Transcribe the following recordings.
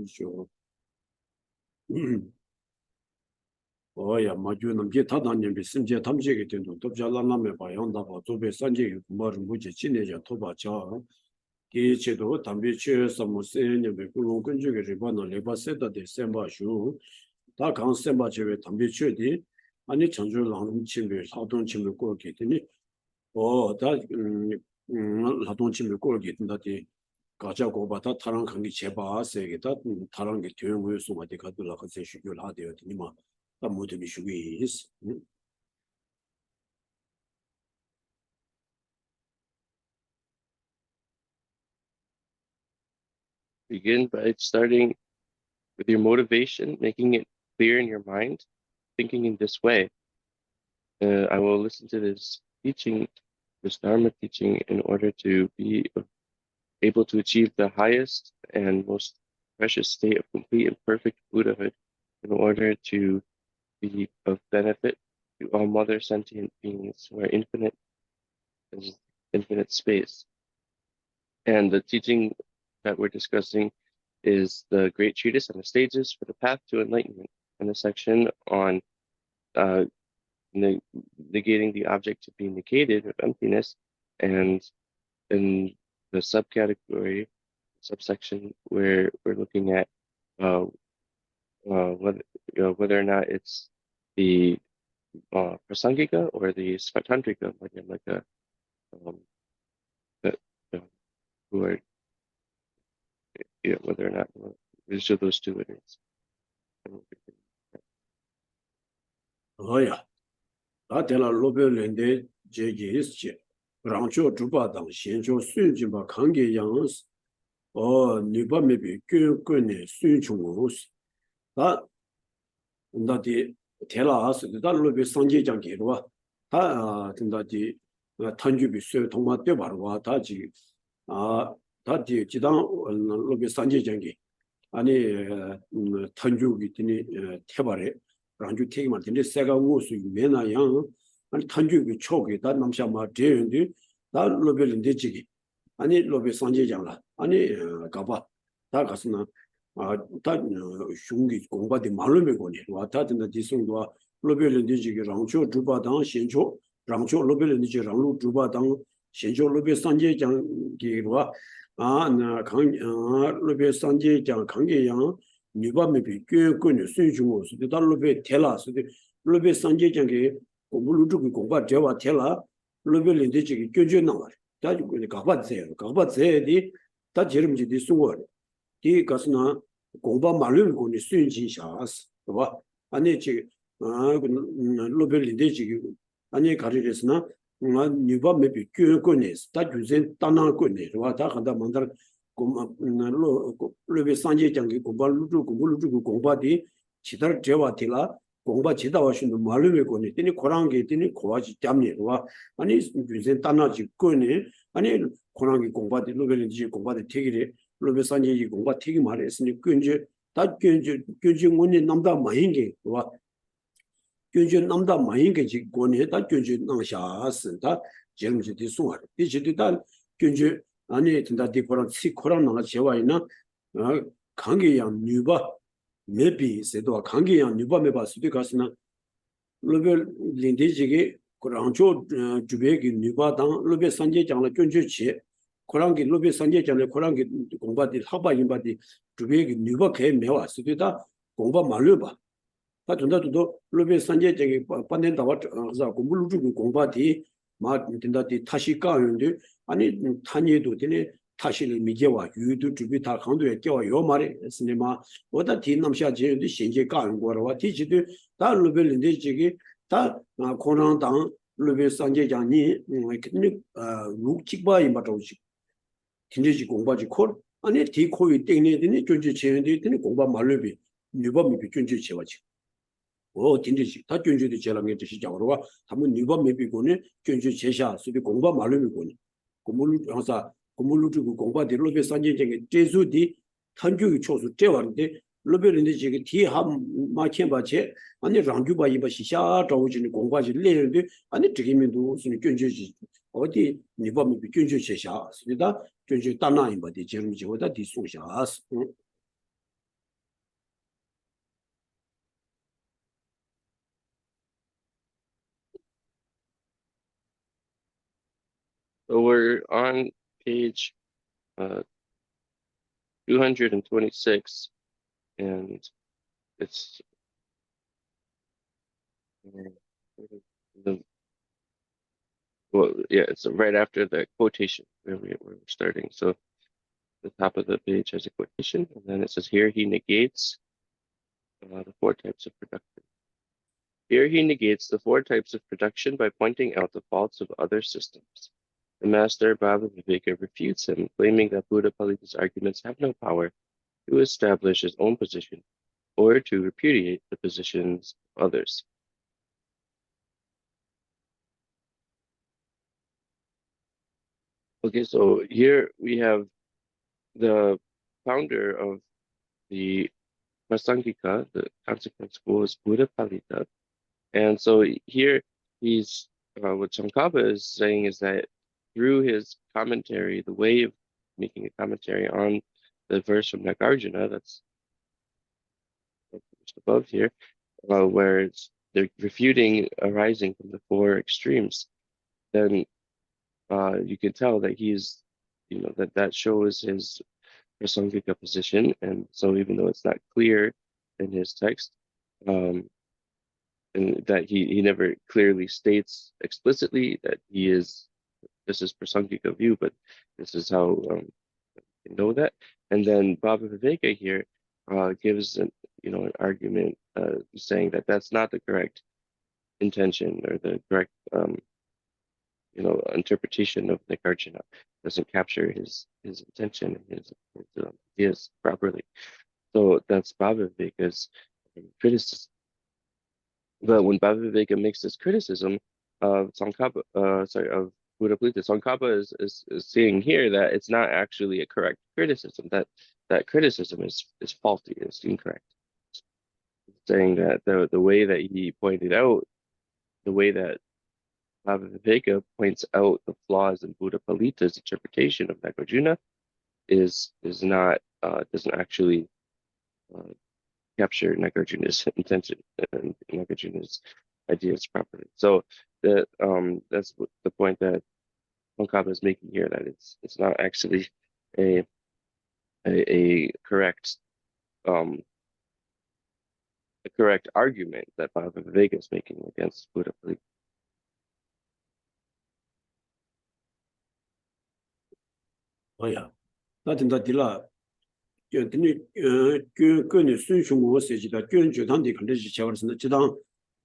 就哦呀，嘛就能给他当年比世界他们这个电动，都比较那么把样的话，都被三界没人不接，今年就拖把桥，给chế度他们去什么些年被古龙根据个日本呢，日本谁的三把手，他看三把这位他们去的，你成就劳动清白，劳动清白过给的呢，他劳动清白过给的他的。가자 고바다 타랑 관계 제바 세게다 타랑 게 되는 소마데 가들라 가세 쉬교를 하대요. 니마 다 모두 비슈기 있어. Begin by starting with your motivation, making it clear in your mind, thinking in this way. I will listen to this teaching, this Dharma teaching, in order to be able to achieve the highest and most precious state of complete and perfect Buddhahood, in order to be of benefit to all mother sentient beings who are infinite as infinite space. And the teaching that we're discussing is the Great Treatise on the Stages for the Path to Enlightenment, and a section on negating the object to be negated of emptiness, and in the subcategory, subsection, where we're looking at whether or not it's the prasangika or the svatantrika, who are whether or not which of those two it is. Oh yeah, that tell a little in the JGS. Rancho Jubadang, Shenjo Sunjiba Kangi Yangs, or Niba maybe Gune Sunchungos. That the tell us that will be Sanji Jankirwa. That the Tanjubi Su Toma Debarwa, Taji, that the Jidan will be Sanji Jangi. Any Tanjubi Tebare, Ranju Tigman, the Saga Wusu, Mena Yang. 아니 탄주비 초기 다 남샤마 제인데 다 로벨인데 지기 아니 로벨 상제장라 아니 가봐 다 가스나 다 슝기 공바디 말로메 거니 와타든다 디송도 로벨인데 지기 랑초 주바당 신초 랑초 로벨인데 지 랑루 주바당 신초 로벨 상제장기와 아나강 로벨 상제장 강계양 니바메비 꾀꾀니 수중고스 다 로벨 텔라스 로벨 상제장기 공부를 공부 제와 텔라 로벨인데 지기 교주 나와 다 가바세디 다 제름지디 수월 디 가스나 공부 말을 거니 수인지샤스 봐 아니 지 로벨인데 지기 아니 가리레스나 니바 메비 교권에서 다 주전 따나권에 와다 한다 만들 로벨 상제장기 공부를 공부디 지달 제와 텔라 공부 지다와신도 말로에 거니 되니 고랑게 되니 고아지 짬니와 아니 주제 따나지 거니 아니 고랑게 공부디 로벨인지 공부디 되기래 로벨산지 공부 되기 말했으니 근제 다 근제 문이 남다 마인게 와 근제 남다 마인게 지 거니 다 근제 남샤스 다 제름지디 송아 디지디 다 근제 아니 된다 디코랑 시코랑 나가 제와이나 강게양 뉴바 maybe 세도와 관계양 유범해 봤을 때 가스나 로벨 린디지게 고랑초 주베기 뉴바당 로벨 산제장의 견주치 고랑기 로벨 산제장의 고랑기 공부디 하바인바디 주베기 뉴바케 메왔을 때다 공부 말려 봐. 다 전다도 로벨 산제장의 반된다와 자 공부를 주고 공부디 마 된다디 다시 까는데 아니 탄예도 되네 타실을 미제와 유도 주비 다 강도에 껴와 요 말에 스네마 오다 뒤남샤 제도 신제 가는 거라와 뒤지도 다 루벨인데 지기 다 코난당 루벨 상제장이 근데 룩직바이 맞아오지 진제지 공부지 콜 아니 디코이 땡내더니 존재 제한데 되니 공부 말로비 뉴범이 존재 제와지 진제지 다 존재도 제랑에 뜻이 잡으러와 한번 뉴범이 비고네 존재 제샤 수비 공부 말로비 고니 공부를 항상 공부를 주고 공부하되 로베 산제쟁의 제수디 탄주의 초수 제왕인데 로베는데 지금 뒤함 마찬가지 아니 랑주바 이바시 샤 자오지는 공부하지 레는데 아니 저기면도 무슨 견제지 어디 니범이 견제 제샤 쓰다 견제 따나인 바디 제름지 보다 뒤송샤스 So we're on page 226, and it's the well, yeah, it's right after the quotation where we're starting. So the top of the page has a quotation, and then it says here he negates the 4 types of production. Here he negates the 4 types of production by pointing out the faults of other systems. The master Baba Viveka refutes him, claiming that Buddha Palita's arguments have no power to establish his own position or to repudiate the positions of others. Okay, so here we have the founder of the Prasangika, the consequent school, is Buddha Palita. And so here he's, what Tsongkhapa is saying is that through his commentary, the way of making a commentary on the verse from Nagarjuna, that's just above here, where they're refuting arising from the 4 extremes, then you can tell that he's, that shows his Prasangika position. And so even though it's not clear in his text, and that he never clearly states explicitly that this is Prasangika view, but this is how you know that. And then Baba Viveka here gives an argument saying that that's not the correct intention or the correct interpretation of Nagarjuna. Doesn't capture his intention and his ideas properly. So that's Baba Viveka's criticism. But when Baba Viveka makes this criticism of Tsongkhapa, of Buddha Palita, Tsongkhapa is saying here that it's not actually a correct criticism. That criticism is faulty, is incorrect. Saying that the way that he pointed out, the way that Baba Viveka points out the flaws in Buddha Palita's interpretation of Nagarjuna is not doesn't actually capture Nagarjuna's intention and Nagarjuna's ideas properly. So that's the point that Tsongkhapa is making here, that it's not actually a correct argument that Baba Viveka is making against Buddha Palita. Oh yeah, nothing that Dila. Good soon will say that Jun Judan de condition showers in the Chidan,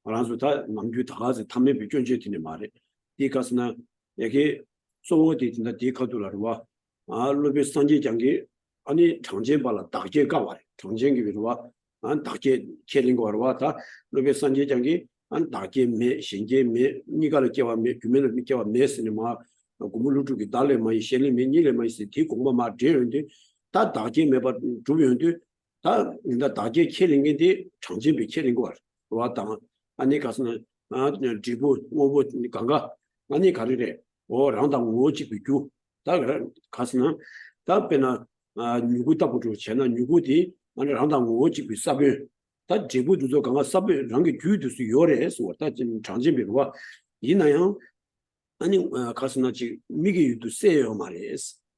Aranzuta, Namju Tahazi, Tame be Junjet in the Mare. Dicasna, Yaki, so did in the Decadula, Lubi Sanji Jangi, Ani Changje Bala, Daje Gawa, Changji Vilwa, and Daje Killing or Wata, Lubi Sanji Jangi, and Daje me, Shinje me, Nigala Kiva me, Kumila Mikawa Mess in the Mar, Gumulutu Dale, my Shelly, Nile, my city, Kumama, Jerry. 다 다제 매바 주변도 다 인다 다제 킬링인데 장진비 킬링 거 왔다 아니 가서는 지부 오버 강가 아니 가리래 랑당 오지 비주 다 가서는 다 배나 누구다 보죠 쟤는 누구디 아니 랑당 오지 비싸베 다 지부도 강가 싸베 랑게 주도스 요래서 왔다 진 장진비로 이나요 아니 가서는 지 미게 유도 세요 말이에요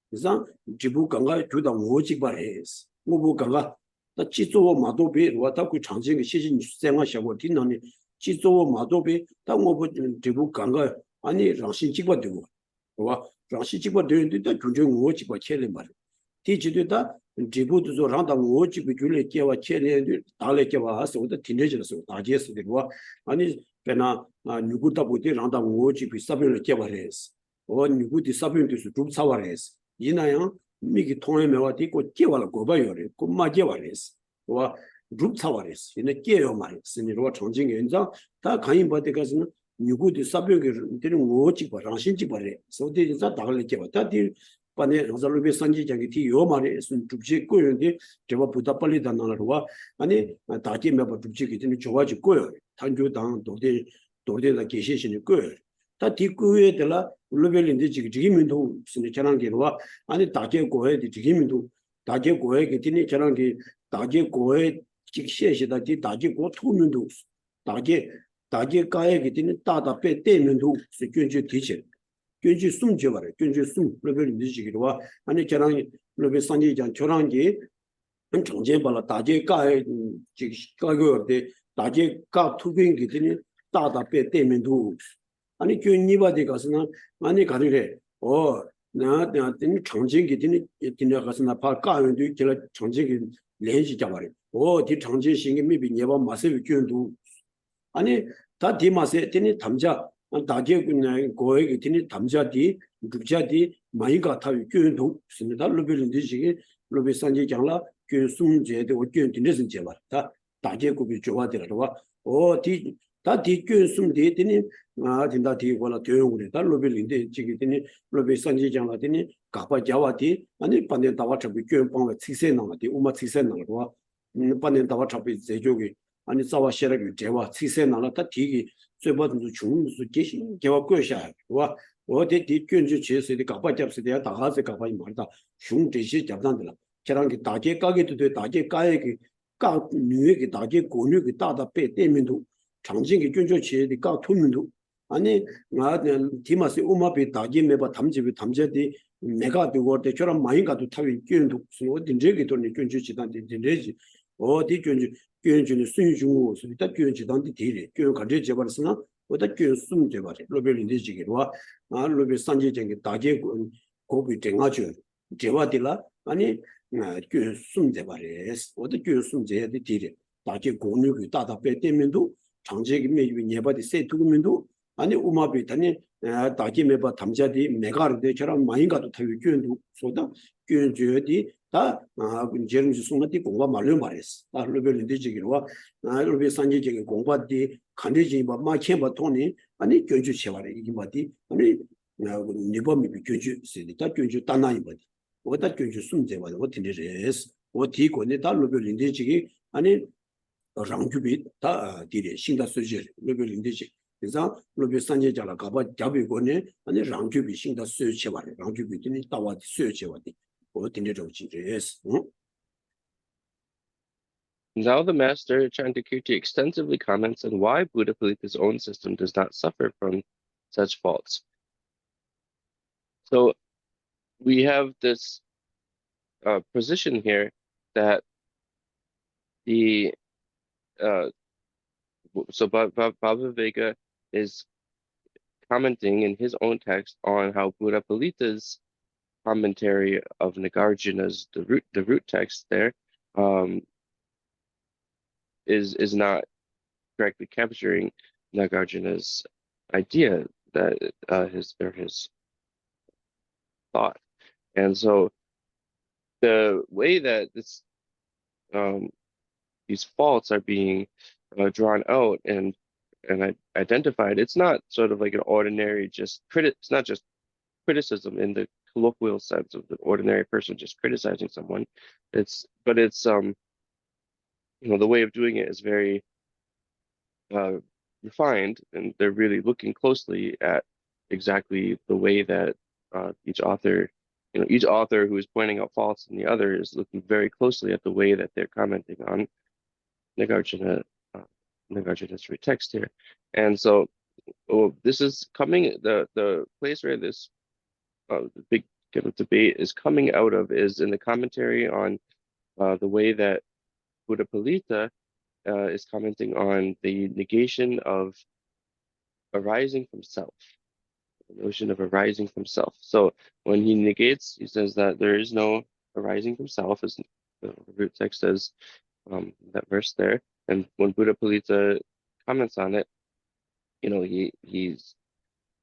그래서 지부 강가 주다 오직 바래스 오부 강가 나 지조 마도비 와다 그 장진의 시신 생활效果 뒤나니 지조 마도비 다 오부 지부 강가 아니 랑신 직바 되고 와 랑신 직바 되는데 다 중정 오직 바 켈레 말 뒤지도다 지부도 저 랑다 오직 비줄레 깨와 켈레 달레 깨와 하서도 틴레저서 다제스 되고 아니 배나 누구다 보디 랑다 오직 비싸벨 깨바래스 누구디 사벨도 좀 사와래스 이나요 미기 통해 매와디 고 깨와라 고바요레 고마 깨와레스 와 룹차와레스 이네 깨요 말이스 니로 정진 연장 다 가인 바데 가서는 누구디 사벽을 되는 오지 바 랑신지 바래 소디자 다글레 깨와 다디 반에 로잘루베 산지장이 티요 말에 순 줍지 고요인데 제가 보다 빨리 단나로와 아니 다지 매바 줍지기 되는 좋아지 고요 탄조당 도대다 계시시니 고요 다 뒷구에들라 울베린데 지기민도 신의 전환기로와 아니 다제 고에 지기민도 다제 고에 기티니 전환기 다제 고에 직시에시다 디 다제 고 투민도 다제 가에 기티니 다다 빼 때민도 수준지 뒤치 견지 숨 제바래 견지 숨 레벨 니지기와 아니 저랑 레벨 산지장 저랑기 정제발라 다제 가에 가거데 다제 가 투빙기 되니 다다 빼 때면도 아니 교니바디 가서는 많이 가르래 나 되니 정진기 되니 되니 가서나 파 가연도 제가 정진기联系 잡아래 뒤 정진신기 미비 예바 마세 교연도 아니 다 디마세 되니 담자 다제 그냥 고액이 되니 담자디 죽자디 많이 같아 교연도 신다 로벨인 디지기 로벨 산지 장라 그 숨제도 어견 되는 제바 다 다제 고비 좋아되더라 어디 다디 숨데 되니 진다 디고라 되용으로 다 로벨인데 지기 되니 로벨 산지 장라 되니 가바 자와디 아니 반대 다와 잡이 교연 방에 치세 나와디 우마 치세 나와 반대 다와 잡이 제조기 아니 자와 셔라기 제와 치세 나라 다 디기最不能穷是节给我过下我的卷子确实的搞不잡스 돼야 다 가서搞不말다熊这些잡단的 저랑 그 다제 가게도 돼 다제 가게 가女의 다제 고女의 다다 배 때면도 장진기卷조 지에디 가 투면도 아니 나 디마스 우마비 다제 매바 담집이 담제디 내가 되고 때 저런 많이 가도 타위卷도 어디 저기 돈이卷조 지단데 되지 어디卷는 순중고 소리다卷 지단데 되래卷 가제 제발스나 어디卷 숨 제발이 로벨인데 지기로 로벨 산지쟁이 다제 고비 쟁아죠 제와디라 아니 그 숨제바레스 어디 그 숨제야디 디리 다게 공유기 다다 빼 때면도 장제기 매비 예바디 세투면도 아니 우마비 다니 다게 매바 담자디 메가르데 저런 많이 가도 타위 교연도 소다 교연주디 다 제르지 숨마디 공부 말려 말했어 다 로벨인데 지기로 로벨 산지쟁이 공부디 간디지 뭐 마켐바 통니 아니 교주 체와레 이마디 아니 니범이 교주 세디다 교주 따나이 바디 我的就是孙子，我听的是，我提过的，他那边领的这个，俺让区别，他地的新的设计，那边领的这，你像那边三节讲了，搞不加别个呢，俺让区别新的设计完的，让区别的你到我的设计完的，我听的这个是，Now the master Chandakirti extensively comments on why Buddha Palita's own system does not suffer from such faults. So we have this position here that the so Baba Vega is commenting in his own text on how Buddha Palita's commentary of Nagarjuna's the root text there is not correctly capturing Nagarjuna's idea that his thought. And so the way that these faults are being drawn out and identified, it's not sort of like an ordinary it's not just criticism in the colloquial sense of the ordinary person just criticizing someone. But it's the way of doing it is very refined, and they're really looking closely at exactly the way that each author who is pointing out faults in the other is looking very closely at the way that they're commenting on Nagarjuna's text here. And so this is coming, the place where this the big kind of debate is coming out of is in the commentary on the way that Buddha Palita is commenting on the negation of arising from self. The notion of arising from self. So when he negates, he says that there is no arising from self, as the root text says, that verse there. And when Buddha Palita comments on it, he's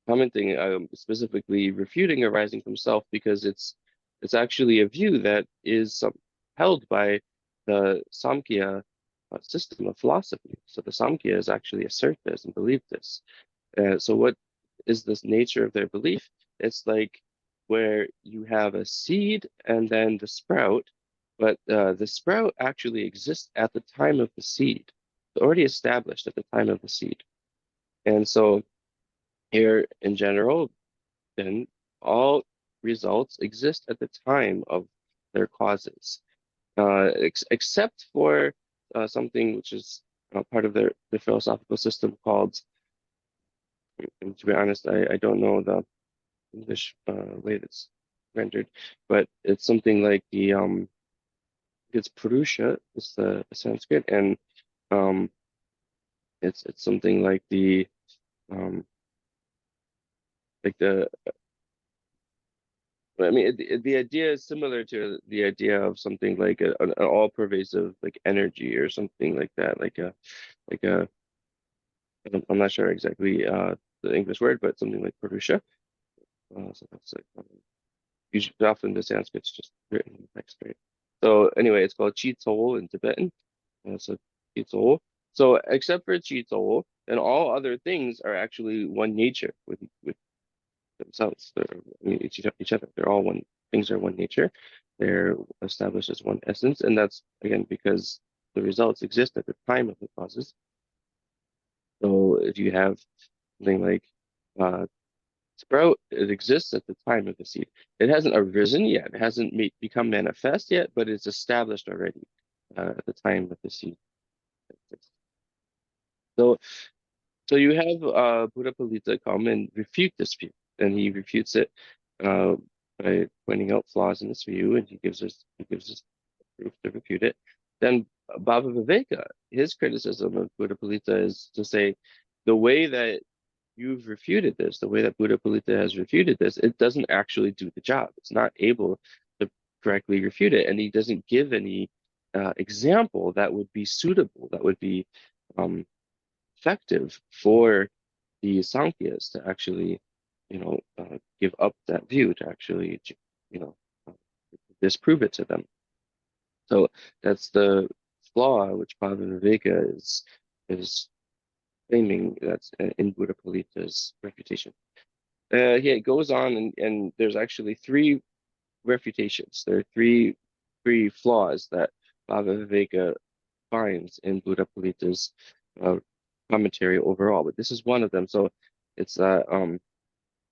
commenting specifically refuting arising from self, because it's actually a view that is held by the Samkhya system of philosophy. So the Samkhyas actually assert this and believe this. So what is this nature of their belief? It's like where you have a seed and then the sprout, but the sprout actually exists at the time of the seed. It's already established at the time of the seed. And so here in general, then all results exist at the time of their causes, except for something which is part of the philosophical system called, and to be honest, I don't know English way that's rendered, but it's something like the it's Purusha is the Sanskrit, and um, it's something um, like the I mean the idea is similar to the idea of something like an all-pervasive like energy or something like that, like a I'm not sure exactly the English word, but something like Purusha. So that's like usually often the Sanskrit's just written in text, right? So anyway, it's called Chitol in Tibetan. So Chitol. So except for Chitol, then all other things are actually one nature with themselves. They're I mean, each other. They're all one. Things are one nature. They're established as one essence, and that's again because the results exist at the time of the causes. So if you have something like uh, sprout, it exists at the time of the seed. It hasn't arisen yet. It hasn't become manifest yet, but it's established already at the time of the seed. So, so you have Buddha Palita come and refute this view, and he refutes it uh, by pointing out flaws in this view, and he gives us proof to refute it. Then Baba Viveka, his criticism of Buddha Palita is to say the way that you've refuted this, the way that Buddha Palita has refuted this, it doesn't actually do the job. It's not able to correctly refute it. And he doesn't give any example that would be suitable, that would be um, effective for the Sankhyas to actually, give up that view, to actually, you know, uh, disprove it to them. So that's the flaw which Bhava is claiming that's in Buddha Palita's refutation. Yeah, it goes on, and there's actually three refutations. There are three flaws that Bhava Viveka finds in Buddha Palita's uh, commentary overall, but this is one of them. So it's that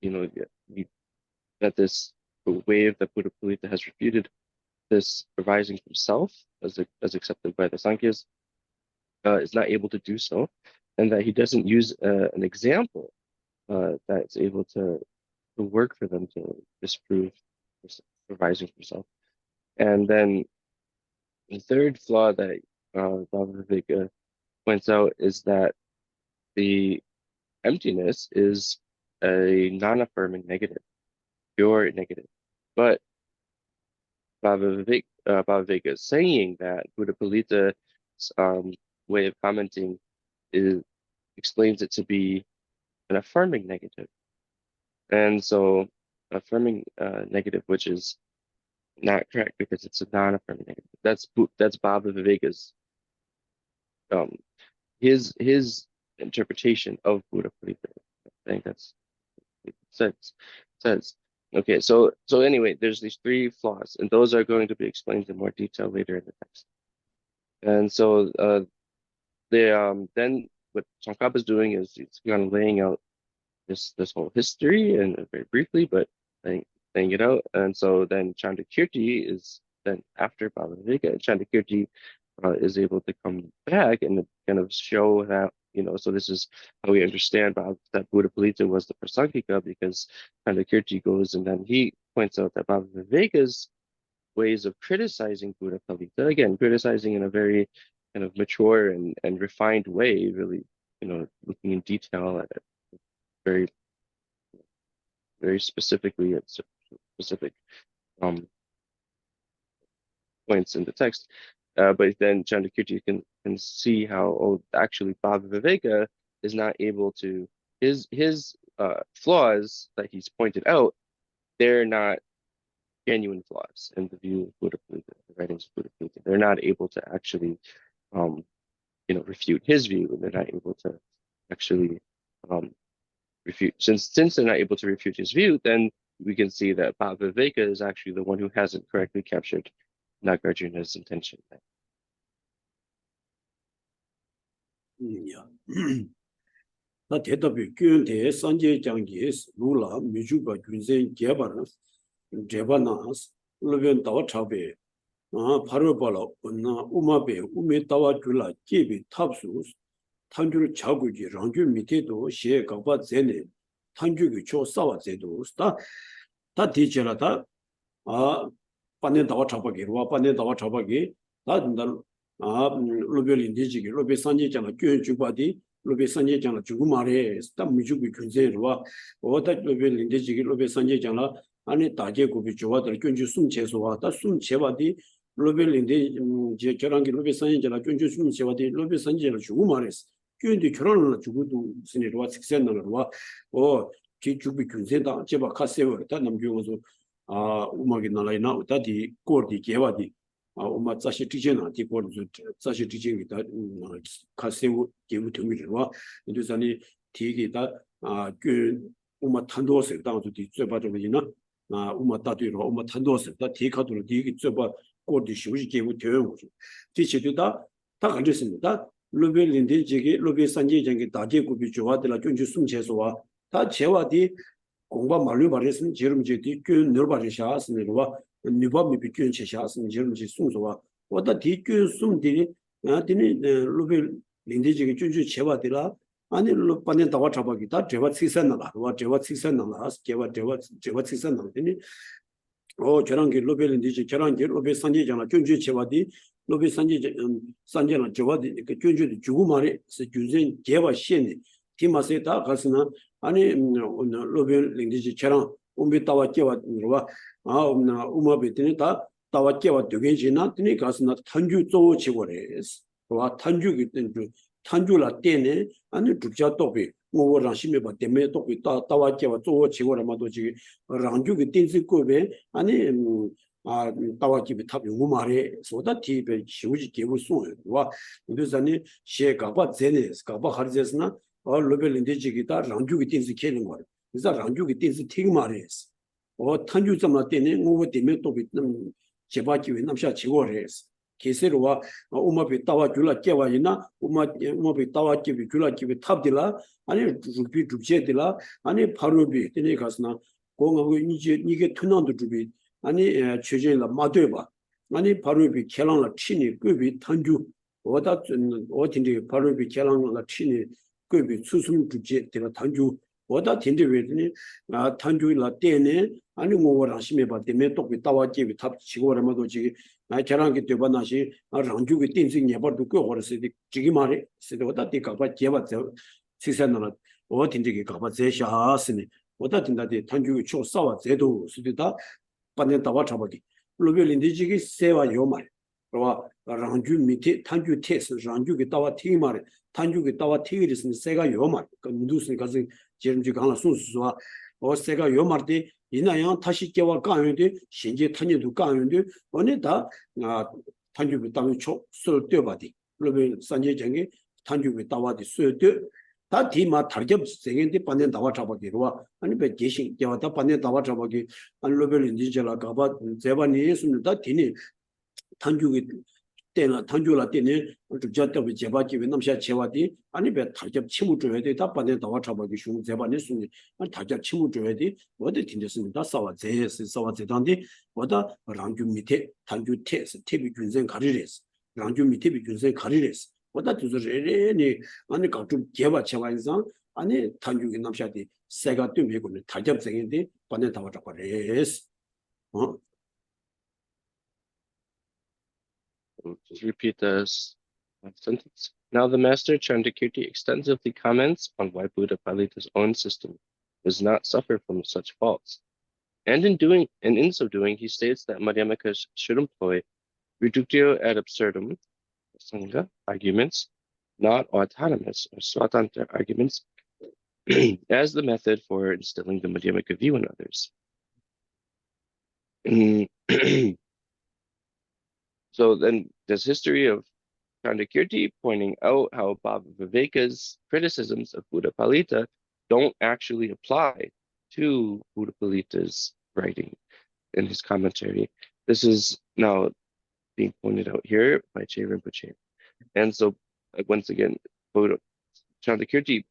you know you, that this wave that Buddha Palita has refuted, this arising from self as accepted by the Sankhya's, is not able to do so, and that he doesn't use an example that's able to work for them to disprove this arising from self. And then the third flaw that Bhava Viveka points out is that the emptiness is a non-affirming negative, pure negative. But Bhava Viveka is saying that Buddha Palita's way of commenting is explains it to be an affirming negative. And so affirming negative, which is not correct because it's a non-affirming negative. That's Bhava Viveka's um his interpretation of Buddha Palita. I think that's what it says. Okay, so anyway, there's these three flaws, and those are going to be explained in more detail later in the text. And so then what Tsongkhapa is doing is he's kind of laying out this whole history and very briefly, but laying it out. And so then Chandakirti is then after Bhava Viveka, Chandakirti is able to come back and kind of show that, so this is how we understand that Buddha Palita was the Prasangika, because Chandakirti goes and then he points out that Bhava Viveka's ways of criticizing Buddha Palita, again, criticizing in a very kind of mature and refined way, really, looking in detail at it very, very specifically at specific points in the text. But then Chandakirti can see how, actually Bhava Viveka is not able to, his flaws that he's pointed out, they're not genuine flaws in the view of Buddha Palita, the writings of Buddha Palita. They're not able to actually, refute his view, and they're not able to actually refute. Since they're not able to refute his view, then we can see that Bhava Viveka is actually the one who hasn't correctly captured Nagarjuna's intention. Yeah. 나 대답이 교연대 산제 장기에서 루라 미주가 군생 개발은 제바나스 루변 다와 차베 바로 발로 나 우마베 우메 다와 줄라 제비 탑수 탄줄 자구지 랑주 밑에도 시에 각바 제네 탄주기 초 싸워 제도 다 뒤져라다 아 반년 다와 잡아기로 반년 다와 잡아기 다 된다 아 로벨 인디지기 로벨 산지잖아 교육 주바디 로벨 산지잖아 주고 말해 다 무주기 근세로와 어다 로벨 인디지기 로벨 산지잖아 아니 다제 고비 좋아들 견주 숨 제소와 다숨 제바디 로벨 인디 제 결혼기 로벨 산지잖아 견주 숨 제바디 로벨 산지잖아 주고 말했어 교육이 결혼을 주고도 스니로와 식센나로와 지 주비 근세다 제바 카세워 다 남겨서 아 음악이 나라이나 어디 거디 개와디 아 엄마 자시 티제나 디고르 자시 티제기다 카세우 개우 등이와 인도산이 디기다 아그 엄마 탄도스 당도 디 쯧바저기나 아 엄마 따디로 엄마 탄도스 다 디카도로 디기 쯧바 거디 쉬우지 개우 되는 거죠 디치도다 다 가졌습니다 로벨린데 지게 로벨 산지장게 다제고비 좋아들라 쫀주 숨체소와 다 제와디 공부 말로 말했으면 지름제디 균 늘바르샤스니와 니바미 비균 체샤스니 지름제 숨소와 어다 디균 숨들이 나한테는 로벨 린데지게 쫀주 제와들라 아니 로반에 다와 잡아기다 제와 시선나라 와 제와 시선나라 제와 시선나더니 저랑 게 로벨 린데지 저랑 게 로벨 산지잖아 쫀주 제와디 로벨 산지잖아 제와디 그 쫀주도 주고 말에 균생 제와 시에 티마세다 가스나 아니 로벨 링디지 처럼 umbi tawa kewa nirwa umabitini ta tawa kewa dogenjina tini kasina tanju zowo chigores wa tanju gitinju tanju la tene ani dukja topi ngowo rangshime ba teme topi tawa kewa zowo chigora mato chigi rangju gitinzi kobe ani tawa kibi tabi umare soda tibe shivuji kebu sonyo wa nduzani she gaba zenes gaba harzesna 로벨 인디지기다 랑주기 띵스 캐는 거야. 그래서 랑주기 띵스 되게 말했어. 탄주 점나 때네 뭐고 되면 또 제바기 왜 남샤 지고래서. 계세로와 오마비 따와 줄라 깨와이나 오마비 따와 끼비 줄라 끼비 탑딜라 아니 주비 주제딜라 아니 바로비 때네 가스나 공하고 이게 투난도 주비 아니 최제라 마되바 아니 바로비 켈랑라 치니 급이 탄주 어다 어딘데 바로비 켈랑라 치니 급이 수숨 주제 되나 단주 어다 된데 왜니 단주라 때네 아니 뭐랑 심해 봐 때문에 또 따와지 탑 치고 그러면도 지금 저랑게 되바나시 랑주게 띵싱 예버도 그 거르스 지기 말에 세도다 디가바 제바 시선나 어딘데 가바 제샤스니 어다 된다데 단주게 초 싸와 제도 수디다 반년 따와 잡아기 로벨인데 지기 세와 요말 와 랑주 밑에 단주 테스 랑주게 따와 티 말에 탄주기 따와 티기리스는 세가 요말 그 누스니 가서 지름지 강나 순수와 세가 요말데 이나양 다시 깨와 까는데 신제 탄제도 까는데 어네다 탄주기 따위 초술 뛰어바디 그러면 산제정에 탄주기 따와디 수여되 다 디마 target 생인데 반년 따와 잡아기로와 아니 배 계신 깨와다 반년 따와 잡아기 안로벨 인지절라 가바 제바니 예수님다 디니 탄주기 때나 단주라 때네 저때 제바기 남샤 제와디 아니 배 타접 치무 줘야 돼 답반에 나와 잡아기 쉬운 제바니 순이 아니 타접 치무 줘야 돼 어디 tin데습니다 싸와 제스 싸와 제단데 뭐다 랑주 밑에 단주 테스 테비 균생 가리레스 랑주 밑에 비 균생 가리레스 뭐다 두저레니 아니 가좀 제바 제와인상 아니 단주기 남샤디 세가 뜸이고는 타접 생인데 반에 나와 잡아레스 Just repeat the sentence. Now the master Chandrakirti extensively comments on why Buddha Palita's own system does not suffer from such faults. And in so doing, he states that Madhyamikas should employ reductio ad absurdum Sangha arguments, not autonomous or swatantra arguments, as the method for instilling the Madhyamika view in others. So then there's history of Chandrakirti pointing out how Baba Viveka's criticisms of Buddha Palita don't actually apply to Buddha Palita's writing in his commentary. This is now being pointed out here by Che Rinpoche. And so once again, Chandrakirti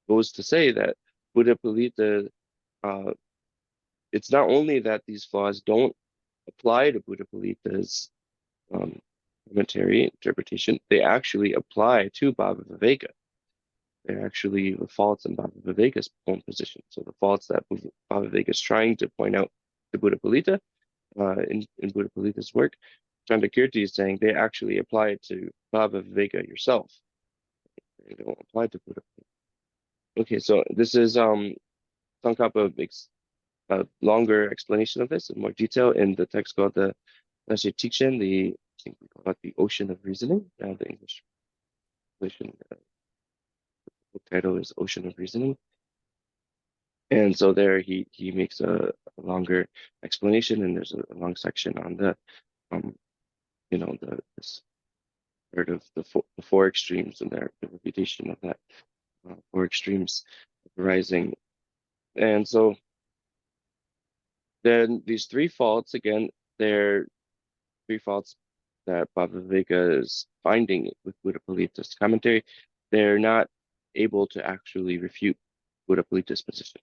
goes to say that Buddha Palita, it's not only that these flaws don't apply to Buddha Palita's commentary interpretation, they actually apply to Baba Viveka. they're actually the faults in Bhava Viveka's own position. So the faults that Bhava Viveka is trying to point out to Buddha Palita in Buddha Palita's work, Chandakirti is saying they actually apply it to Bhava Viveka yourself. They don't apply to Buddha Palita. Okay, so this is Tsongkhapa makes a longer explanation of this in more detail in the text called the Geshe Tikshen, I think we call it the Ocean of Reasoning. The English translation title is Ocean of Reasoning. And so there he makes a longer explanation, and there's a long section on the this sort of the four extremes and the reputation of that four extremes arising. And so then these three faults, again, they're three faults that Bhava Viveka is finding with Buddha Palita's commentary. They're not able to actually refute Buddha Palita's position.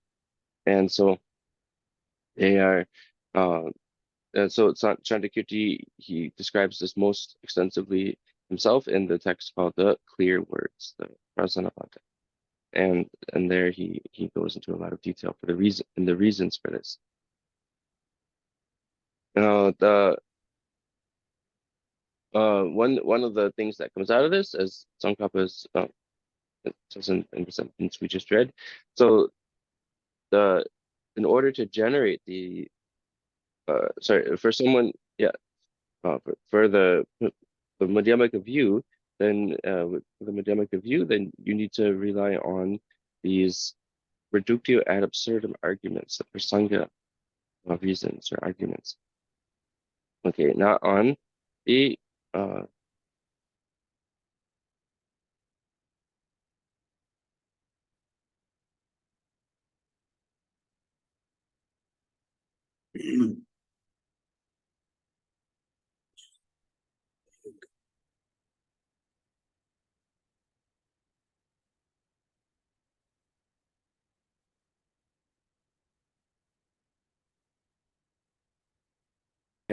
And so they are, and so Chandakirti, he describes this most extensively himself in the text called the Clear Words, the Prasanapata. And there he goes into a lot of detail for the reasons for this. One of the things that comes out of this, as Tsongkhapa's says in the sentence we just read, so in order to generate the for someone, for the Madhyamaka view, then with the Madhyamaka view, then you need to rely on these reductio ad absurdum arguments, the prasanga reasons or arguments. Okay, not on the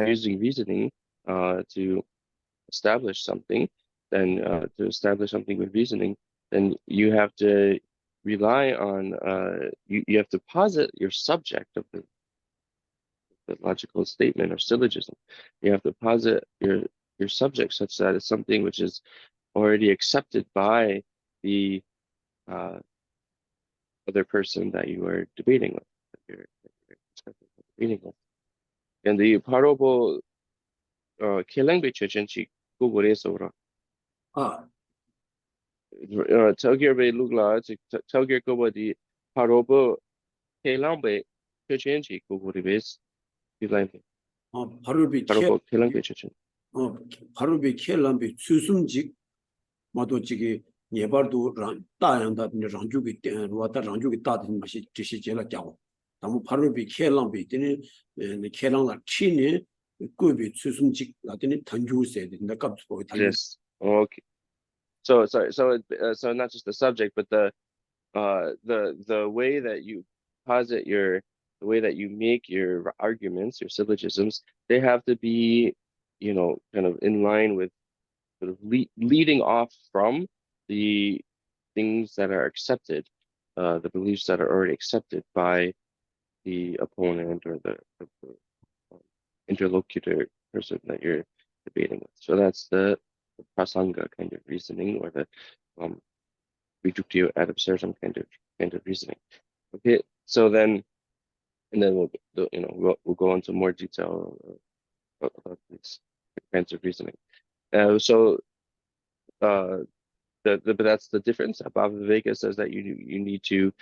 using reasoning to establish something, then to establish something with reasoning, then you have to rely on you have to posit your subject of the logical statement or syllogism. You have to posit your subject such that it's something which is already accepted by the other person that you are debating with, that you're debating with. And the parable Kelengbe Chechenchi Kuburesora. Togirbe Lugla, Togir Kobadi Parobo Kelangbe Chechenchi Kuburis. 바로비 Parobo Kelangbe Chechen. 바로비 켈람비 수숨직 마도지기 예발도 란 따양다 랑주기 와다 랑주기 따든 맛이 지시 제가 자고 너무 바로비 켈람비 되니 켈랑라 치니 꾸비 수숨직 라더니 단주세 된다 깝고 Yes. Okay. So sorry. So not just the subject, but the way that you posit the way that you make your arguments, your syllogisms, they have to be, kind of in line with sort of leading off from the things that are accepted, the beliefs that are already accepted by the opponent or the interlocutor person that you're debating with. So that's the prasanga kind of reasoning, or the reductio ad absurdum kind of reasoning. Okay, so then, and then we'll go into more detail about these kinds of reasoning. But that's the difference. Bhava Viveka says that you need to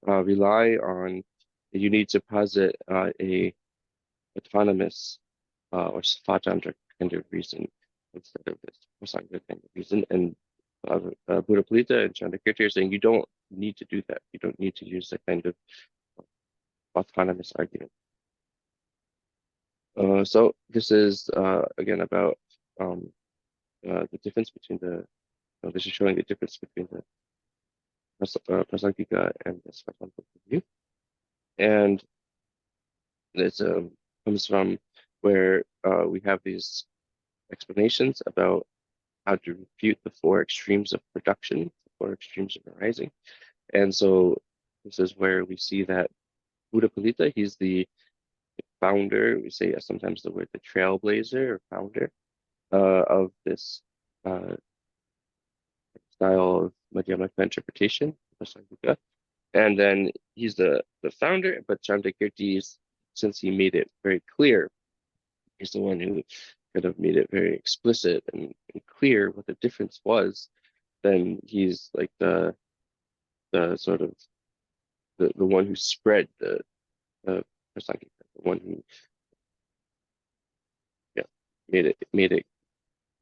rely on, you need to posit a autonomous or Svatandra kind of reason instead of this prasanga kind of reason. And Buddha Palita and Chandakirti are saying you don't need to do that. You don't need to use that kind of autonomous argument. So this is again about the difference between this is showing the difference between the Prasangika and the Svatandra view. And this comes from where we have these explanations about how to refute the four extremes of production, four extremes of arising. And so this is where we see that Buddha Palita, he's the founder, we say sometimes the word the trailblazer or founder of this style of Madhyamaka interpretation, and then he's the founder, but Chandakirti, since he made it very clear, he's the one who kind of made it very explicit and clear what the difference was, then he's like the sort of the one who spread the Prasankita, the one who made it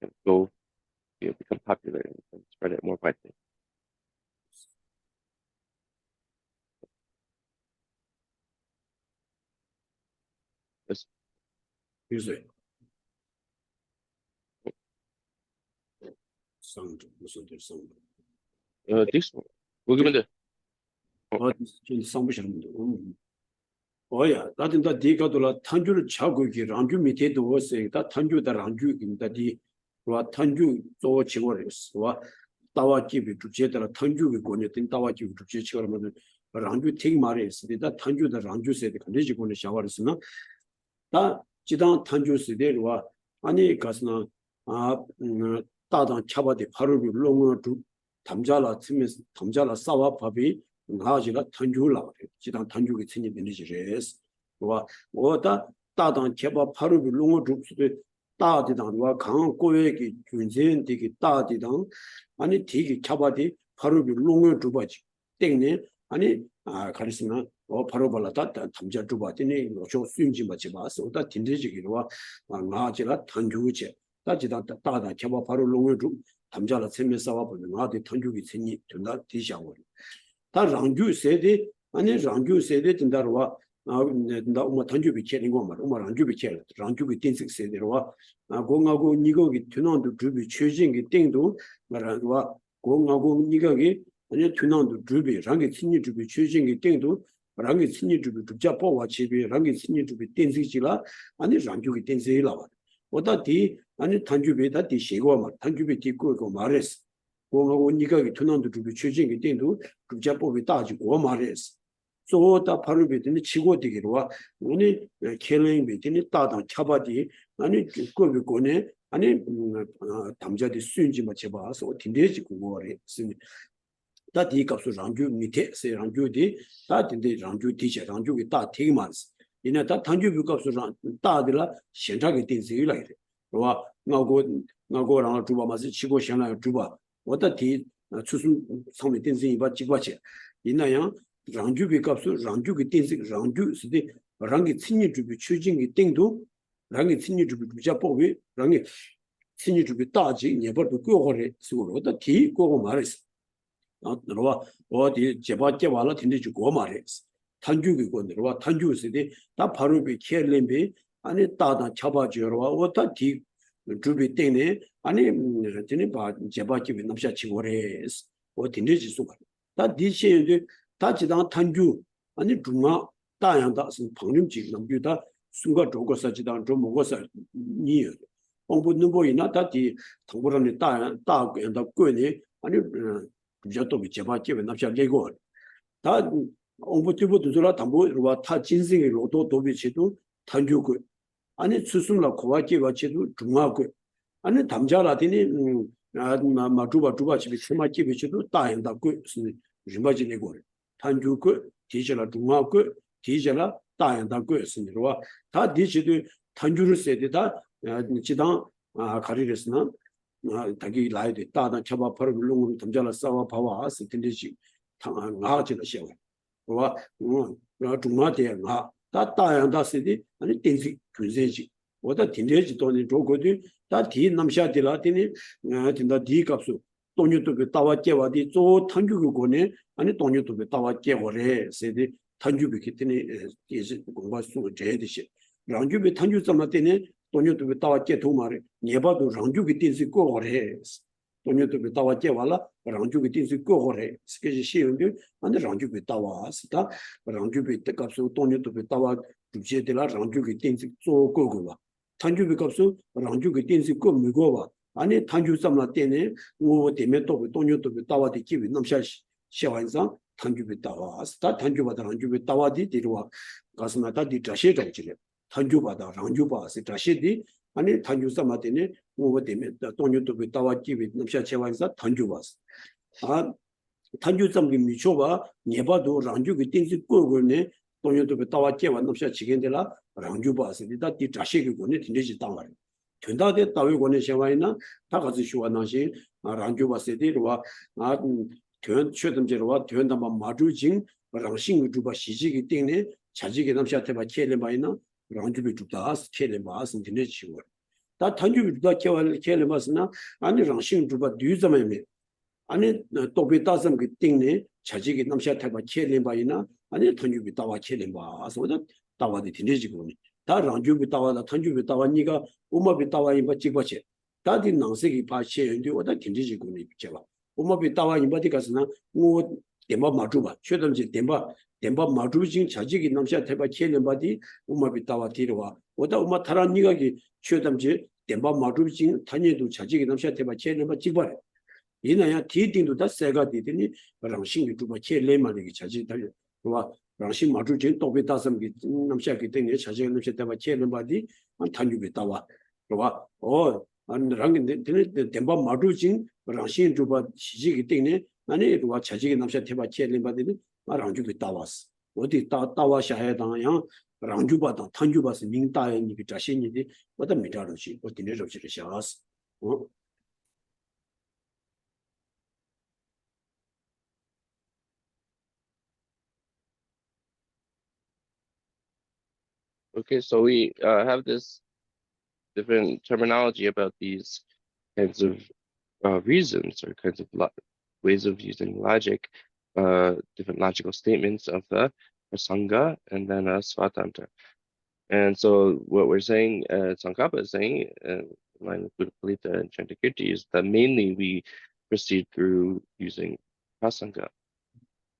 kind of go, become popular and spread it more widely. Yes. Usually. Sound, sound. This one. We'll give it 오야 나든다 디가돌라 탄주를 차고기 랑주 밑에도 오세 다 탄주다 랑주입니다 디와 탄주 조 지고레스 와 따와집이 주제들 탄주기 권했던 따와집 주제 치고라면 랑주 팅 말했습니다 탄주다 랑주세데 간지 권의 샤워스나 다 지당 탄주세데와 아니 가스나 따당 차바데 바로 롱어 담자라 팀에서 담자라 싸와 밥이 나지가 탄주라 지당 탄주기 친이 되는지레스 와 오다 따당 개바 바로 롱어 줍스데 따디당과 강 고액이 균전 되게 따디당 아니 되게 차바디 바로 롱어 줍어지 땡네 아니 가르스나 바로 발라다 담자 줍어지니 저 수임지 맞지 마서 오다 딘데지기로와 나지가 탄주지 따지당 따당 개바 바로 롱어 줍 담자라 세면사와 보는 나디 탄주기 친이 된다 디샤워 다 랑주 세데 아니 랑주 세데 된다로와 나 엄마 단주비 체는 거 말. 엄마 랑주비 체. 랑주비 띵식 세데로와 공하고 니거기 튜난도 주비 최진기 띵도 말아와 공하고 니거기 아니 튜난도 주비 랑기 친니 주비 최진기 띵도 랑기 친니 주비 두자 보와 치비 랑기 친니 주비 띵식지라 아니 랑주기 띵식이라 봐. 오다디 아니 단주비다 디시고 말. 단주비 디고 말했어. 공하고 니거기 튜난도 주비 최진기 띵도 두자 보비 따지고 말했어. 소다 바로 비드니 치고 되기로와 오늘 켈링 비드니 따당 차바디 아니 그거 거네 아니 담자디 수인지 맞춰 봐서 딘데지 그거래 쓰니 다 디값수 랑주 밑에 세 랑주디 다 딘데 랑주 디제 랑주기 다 되게 많스 이나 다 단주 비값수 랑 따들라 현장에 딘세이라 이래 와 나고랑 주바 마스 치고 현장 주바 어다 디 추순 상에 딘세이 바 지바체 이나야 랑주비 값수 랑주기 띵식 랑주 시데 랑기 친니 주비 추진기 띵도 랑기 친니 주비 주자 뽑이 랑기 친니 주비 따지 네버도 고거래 수로다 디 고고 말했어 너와 어디 제바께 와라 딘데 주고 말했어 탄주기 권으로와 탄주 시데 다 바로 비 켈렘비 아니 따다 잡아주러와 어다 디 주비 띵네 아니 진이 바 제바께 남샤 치고래스 어 딘데 지수가 다 디시에 다 지당 탄주 아니 중앙 다양다 선 방림지 남규다 순가 조거서 지당 좀 먹어서 니 공부는 보이나 다디 통보라니 다다贵니 아니 비자도 비제바 제베 남샤 레고 다 공부티부도 들어 담보와 타 진생의 로도 도비치도 탄주고 아니 수순라 고와기 와치도 중앙고 아니 담자라더니 마주바 집이 스마키 비치도 다양다 贵림바지 레고 탄주고 디젤라 중앙고 디젤라 다양다 거였으니로와 다 디지도 탄주를 세대다 지당 가리랬으나 다기 라이드 다다 쳐봐 바로 물론 담자라 싸워 봐와 스틴디지 나가지는 시험 와 중앙대 다 다양다 세대 아니 땡지 군세지 오다 딘데지 돈이 조고디 다디 남샤디라 디니 딘다 디 값수 돈유도 따와 깨와디 조 탄주고 거네 아니 돈유도 따와 깨고래 세디 탄주비 기트니 이제 공부수 제듯이 랑주비 탄주 점한테네 돈유도 따와 깨 도마래 네바도 랑주비 띵시 거래 돈유도 따와 깨와라 랑주비 띵시 거래 스케지 시운데 아니 랑주비 따와 스타 랑주비 때값수 돈유도 따와 주제들라 랑주비 띵시 조 거고와 탄주비 값수 랑주비 띵시 거 미고와 아니 탄주점라 때네 뭐 때문에 또 돈유도 따와디 기비 넘샤 시완상 탄주비 따와 스타 탄주바다 란주비 따와디 디로와 가스나다 디 자시 정치래 탄주바다 란주바스 자시디 아니 탄주점라 때네 뭐 때문에 돈유도 따와 기비 넘샤 시완상 탄주바스 아 탄주점기 미초바 네바도 란주기 띵지 꼬고네 돈유도 따와 제와 넘샤 지겐데라 란주바스디다 디 자시기 고네 딘지 땅말 전다대 따위고는 시와이나 다 같이 쉬어나시 란주바세디로와 전 최점제로와 전담마 마주진 랑싱 주바 시지기 띵네 자지기 남샤테바 켈레마이나 란주비 주다 켈레마스 딘네 치고 다 탄주비 주다 켈레마스나 아니 랑싱 주바 뒤점에미 아니 또비 따섬 그 띵네 자지기 남샤테바 켈레마이나 아니 탄주비 따와 켈레마스 오다 따와디 딘네 지고 다 랑주비 따와다 탄주비 따와 니가 우마비 따와 이바 찍바체 다디 낭세기 파체인데 오다 김지지군이 비체바 우마비 따와 이바디 가스나 뭐 덴바 마주바 최던지 덴바 마주진 자직이 남샤 대바 켈레바디 우마비 따와 디로와 오다 우마 타란 니가기 최던지 덴바 마주진 단예도 자직이 남샤 대바 켈레바 찍바래 이나야 디딩도 다 세가 디더니 랑싱이 주바 켈레마리기 자직 달려 와 랑싱 마주진 또비 따섬기 남샤기 때문에 자직이 남샤 대바 켈레바디 탄주비 따와 그와 안 랑인데 덴바 마루진 랑신 주바 시지기 때문에 아니 누가 자직이 남샤 대바 체림 받으니 랑주비 따왔어 어디 따와샤야 당야 랑주바다 탄주바스 민다에 니 자신이디 어디 미다로시 어디 내접시를 샤스 Okay, so we have this different terminology about these kinds of reasons or kinds of ways of using logic, different logical statements of the Prasanga and then Svatantra. And so what we're saying, Tsongkhapa is saying, in line with Buddha Palita and Chantakirti, is that mainly we proceed through using Prasanga.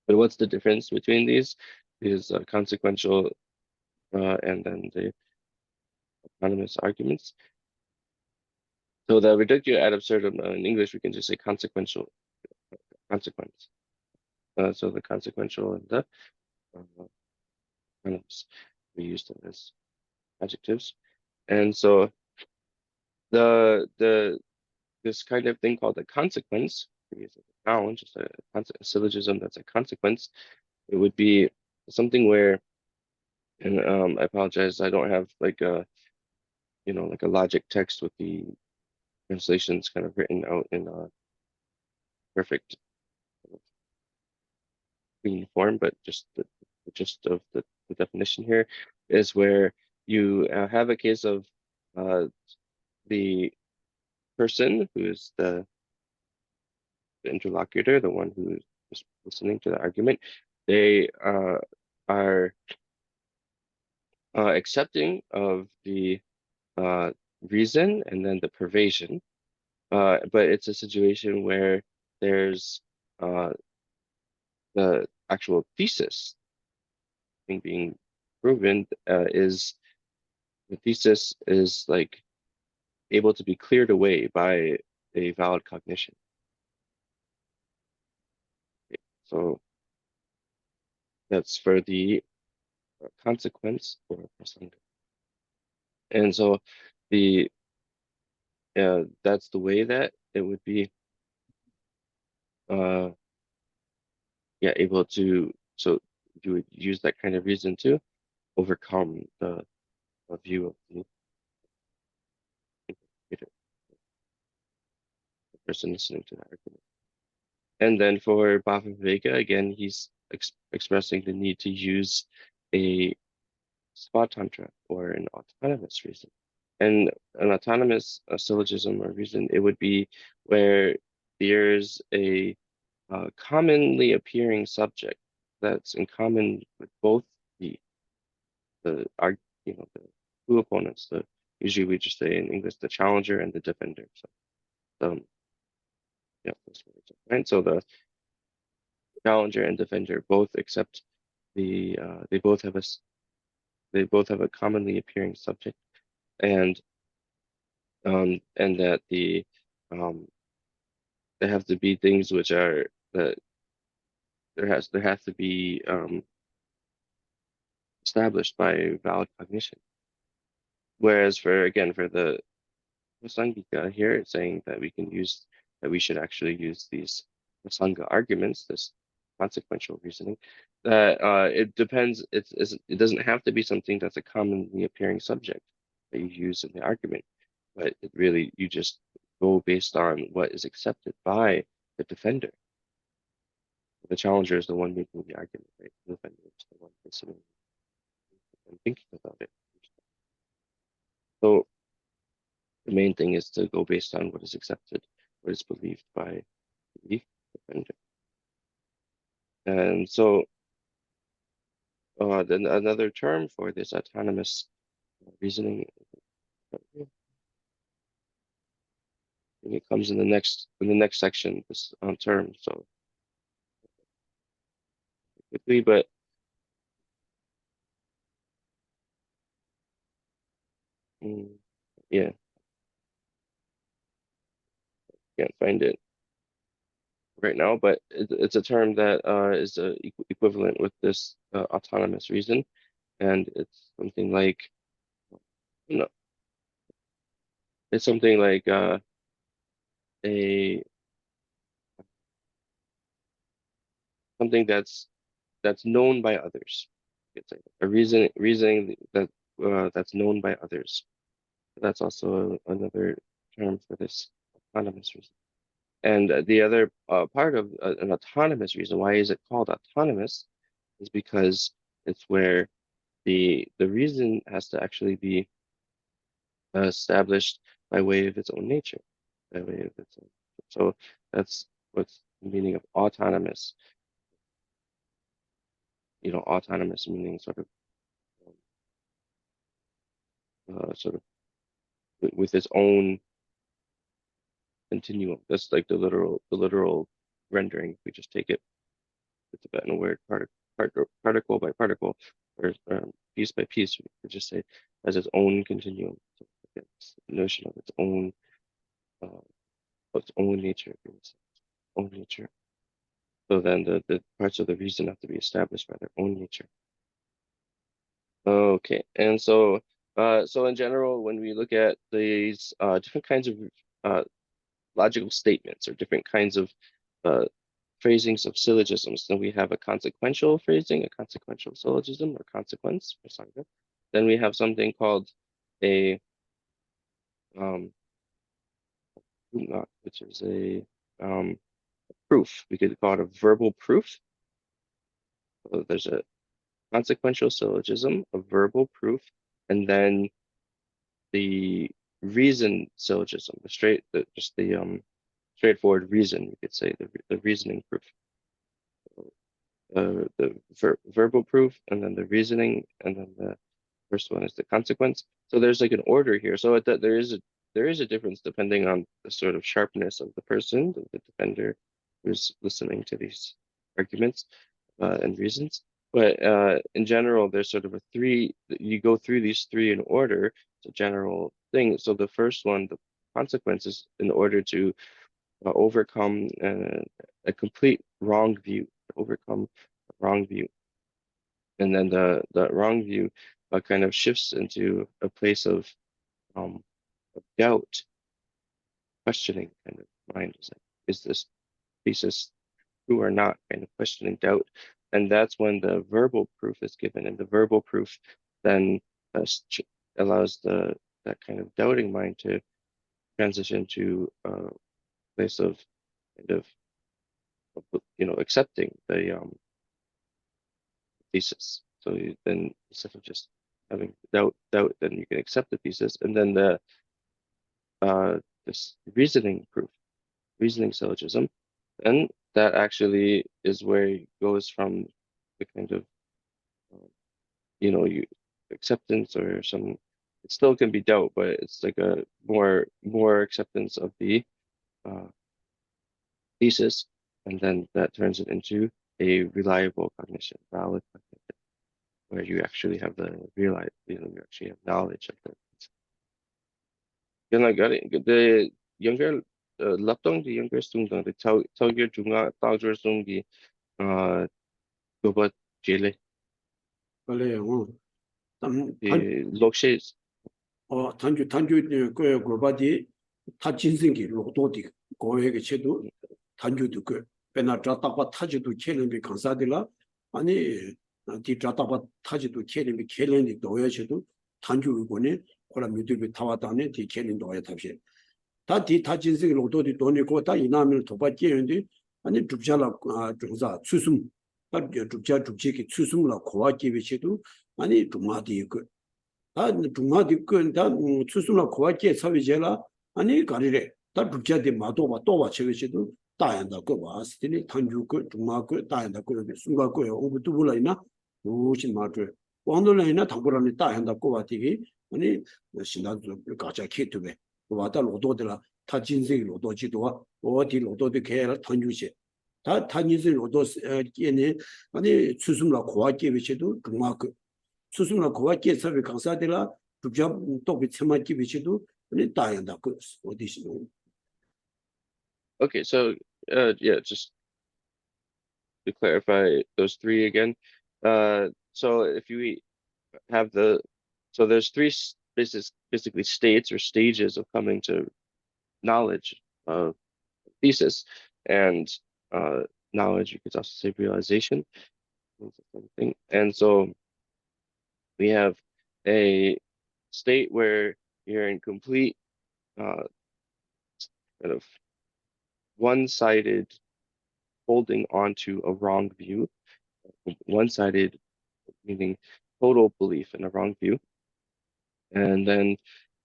But what's the difference between these? Is consequential and then the autonomous arguments. So the reductio ad absurdum in English, we can just say consequential consequence. So the consequential and the autonomous, we use them as adjectives. And so this kind of thing called a consequence, we use a noun, just a syllogism that's a consequence. It would be something where, and I apologize, I don't have like a like a logic text with the translations kind of written out in a perfect clean form, but just the gist of the definition here is where you have a case of the person who is the interlocutor, the one who is listening to the argument, they are accepting of the reason and then the pervasion, but it's a situation where there's the actual thesis being proven is the thesis is like able to be cleared away by a valid cognition. So that's for the consequence or prasanga. And so the that's the way that it would be able to, so you would use that kind of reason to overcome the view of the person listening to the argument. And then for Bhava Viveka, again, he's expressing the need to use a svatantra or an autonomous reason. And an autonomous syllogism or reason, it would be where there's a commonly appearing subject that's in common with both the two opponents. Usually we just say in English the challenger and the defender. So yeah, that's what it's right. So the challenger and defender both accept the they both have a commonly appearing subject, and that the they have to be things which are that there has to be established by valid cognition. Whereas for the Prasangika here, it's saying that we should actually use these Prasanga arguments, this consequential reasoning, that it depends, it doesn't have to be something that's a commonly appearing subject that you use in the argument, but it really, you just go based on what is accepted by the defender. The challenger is the one making the argument, right? The defender is the one listening and thinking about it. So the main thing is to go based on what is accepted, what is believed by the defender. And so then another term for this autonomous reasoning, it comes in the next section, this term. So quickly, but yeah, can't find it right now, but it's a term that is equivalent with this autonomous reason, and it's something like, you know, it's something like a something that's known by others. It's like a reasoning that that's known by others. That's also another term for this autonomous reason. And the other part of an autonomous reason, why is it called autonomous, is because it's where the reason has to actually be established by way of its own nature, by way of its own. So that's what's the meaning of autonomous. You know, autonomous meaning sort of with its own continuum. That's like the literal rendering. We just take it, the Tibetan word, particle by particle, or piece by piece. We could just say as its own continuum. So it's the notion of uh, its own nature, its own nature. So then the parts of the reason have to be established by their own nature. Okay, and so so in general, when we look at these different kinds of uh, logical statements or different kinds of uh, phrasings of syllogisms. Then we have a consequential phrasing, a consequential syllogism or consequence, prasanga. Then we have something called a which is a proof. We could call it a verbal proof. So there's a consequential syllogism, a verbal proof, and then the reason syllogism, just the straightforward reason, you could say, the reasoning proof. The verbal proof, and then the reasoning, and then the first one is the consequence. So there's like an order here. So there is a difference depending on the sort of sharpness of the person, the defender who's listening to these arguments and reasons. But in general, there's sort of a three. You go through these three in order. It's a general thing. So the first one, the consequences, in order to overcome a complete wrong view, overcome a wrong view. And then the wrong view kind of shifts into a place of doubt, questioning kind of mind. Is this thesis true or not? Kind of questioning doubt. And that's when the verbal proof is given. And the verbal proof then allows that kind of doubting mind to transition to a place of kind of accepting the thesis. So then instead of just having doubt, then you can accept the thesis, and then this reasoning proof, reasoning syllogism, and that actually is where it goes from the kind of you acceptance or some. It still can be doubt, but it's like a more acceptance of the uh, thesis, and then that turns it into a reliable cognition, valid cognition, where you actually have you actually have knowledge of the. You're not getting the younger. laptong di younger sung dang the tau your junga tau jor sung di goba jele 그래 the lokshes. 단주 그 고바디 타 진생기 로도디 고에게 체도 단주도 그 베나 자타바 타지도 켈린비 간사들라 아니 디 자타바 타지도 켈린비 켈린디 도여체도 단주 이거네 고라 미드비 타와다네 디 켈린 도여 탑시 다디 타 진생기 로도디 돈이 고다 이나면 도바 깨는데 아니 죽자라 중사 추숨 다 죽자 죽지기 추숨라 고와 깨비체도 아니 중마디 그 다 중마디 그다 추숨라 고와께 사비제라 아니 가리래 다 죽자데 마도바 또바 체게시도 다ян다 거 와스티니 탄주 그 중마 그 다ян다 거 순가 거요 오부도 불라이나 무신 마트 원돌라이나 당고라니 다ян다 거 와티기 아니 신다도 가자 키트베 와다 로도들라 타 진생 로도지도와 어디 로도도 개라 탄주시 다 탄진생 로도 깨네 아니 추숨라 고와께 비치도 중마 그 수수나 고와께 서비 강사들라 죽자 또 비체마기 비치도 아니 다양다 그 어디시노. Okay, so yeah, just to clarify those three again. So if you have so there's three basically states or stages of coming to knowledge of thesis, and knowledge, you could also say realization. And so we have a state where you're in complete kind of one-sided holding onto a wrong view. One-sided meaning total belief in a wrong view. And then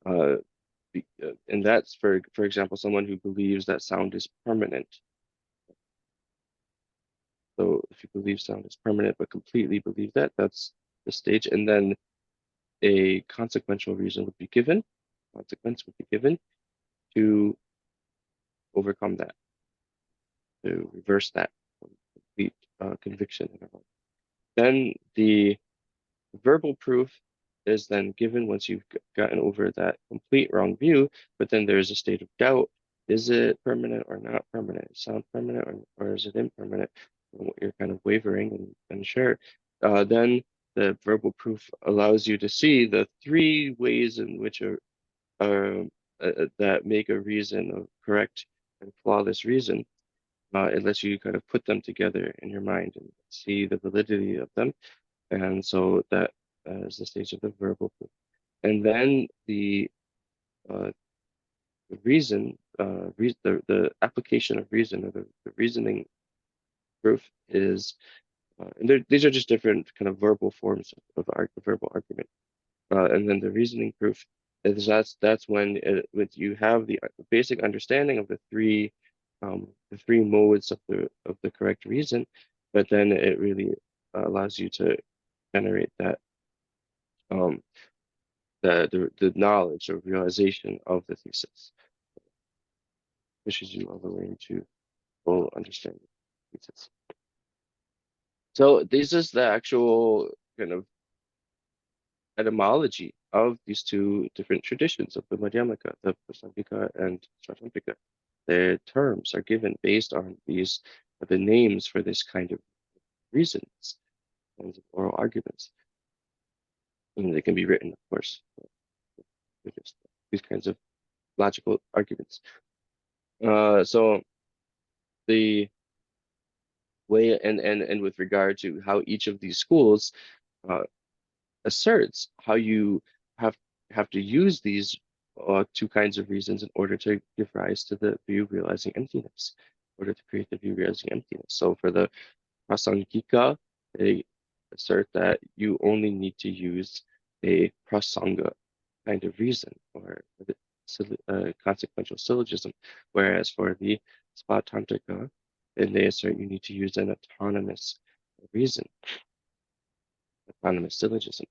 and that's for example, someone who believes that sound is permanent. So if you believe sound is permanent but completely believe that, that's the stage. And then a consequential reason would be given, consequence would be given to overcome that, to reverse that complete conviction. Then the verbal proof is then given once you've gotten over that complete wrong view, but then there's a state of doubt. Is it permanent or not permanent? Is sound permanent or is it impermanent? You're kind of wavering and unsure. Then the verbal proof allows you to see the three ways in which that make a reason a correct and flawless reason. It lets you kind of put them together in your mind and see the validity of them. And so that is the stage of the verbal proof. And then the reason, the application of reason, or the reasoning proof is, and these are just different kind of verbal forms of verbal argument. And then the reasoning proof is that's when you have the basic understanding of the three modes of the correct reason, but then it really allows you to generate that the knowledge or realization of the thesis, pushes you all the way into full understanding of the thesis. So this is the actual kind of etymology of these two different traditions of the Madhyamaka, the Prasangika and Shratantrika. Their terms are given based on the names for this kind of reasons, kinds of oral arguments. And they can be written, of course, these kinds of logical arguments. So the way and with regard to how each of these schools asserts how you have to use these two kinds of reasons in order to give rise to the view realizing emptiness, in order to create the view realizing emptiness. So for the Prasangika, they assert that you only need to use a prasanga kind of reason, or the consequential syllogism, whereas for the Svatantrika, then they assert you need to use an autonomous reason, autonomous syllogism.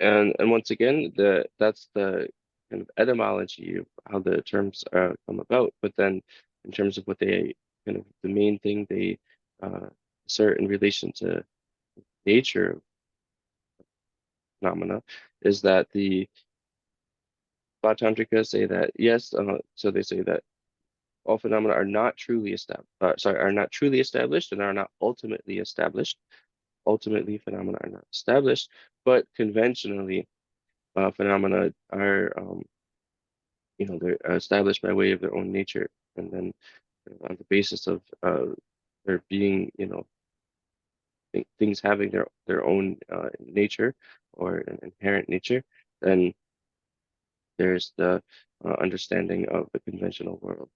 And once again, that's the kind of etymology of how the terms come about. But then in terms of what they kind of the main thing they assert in relation to nature of phenomena is that the Svatantrika say that yes, so they say that all phenomena are not truly established. Are not truly established and are not ultimately established. Ultimately, phenomena are not established, but conventionally, phenomena are, they're established by way of their own nature, and then on the basis of there being, things having their own nature or an inherent nature, then there's the understanding of the conventional world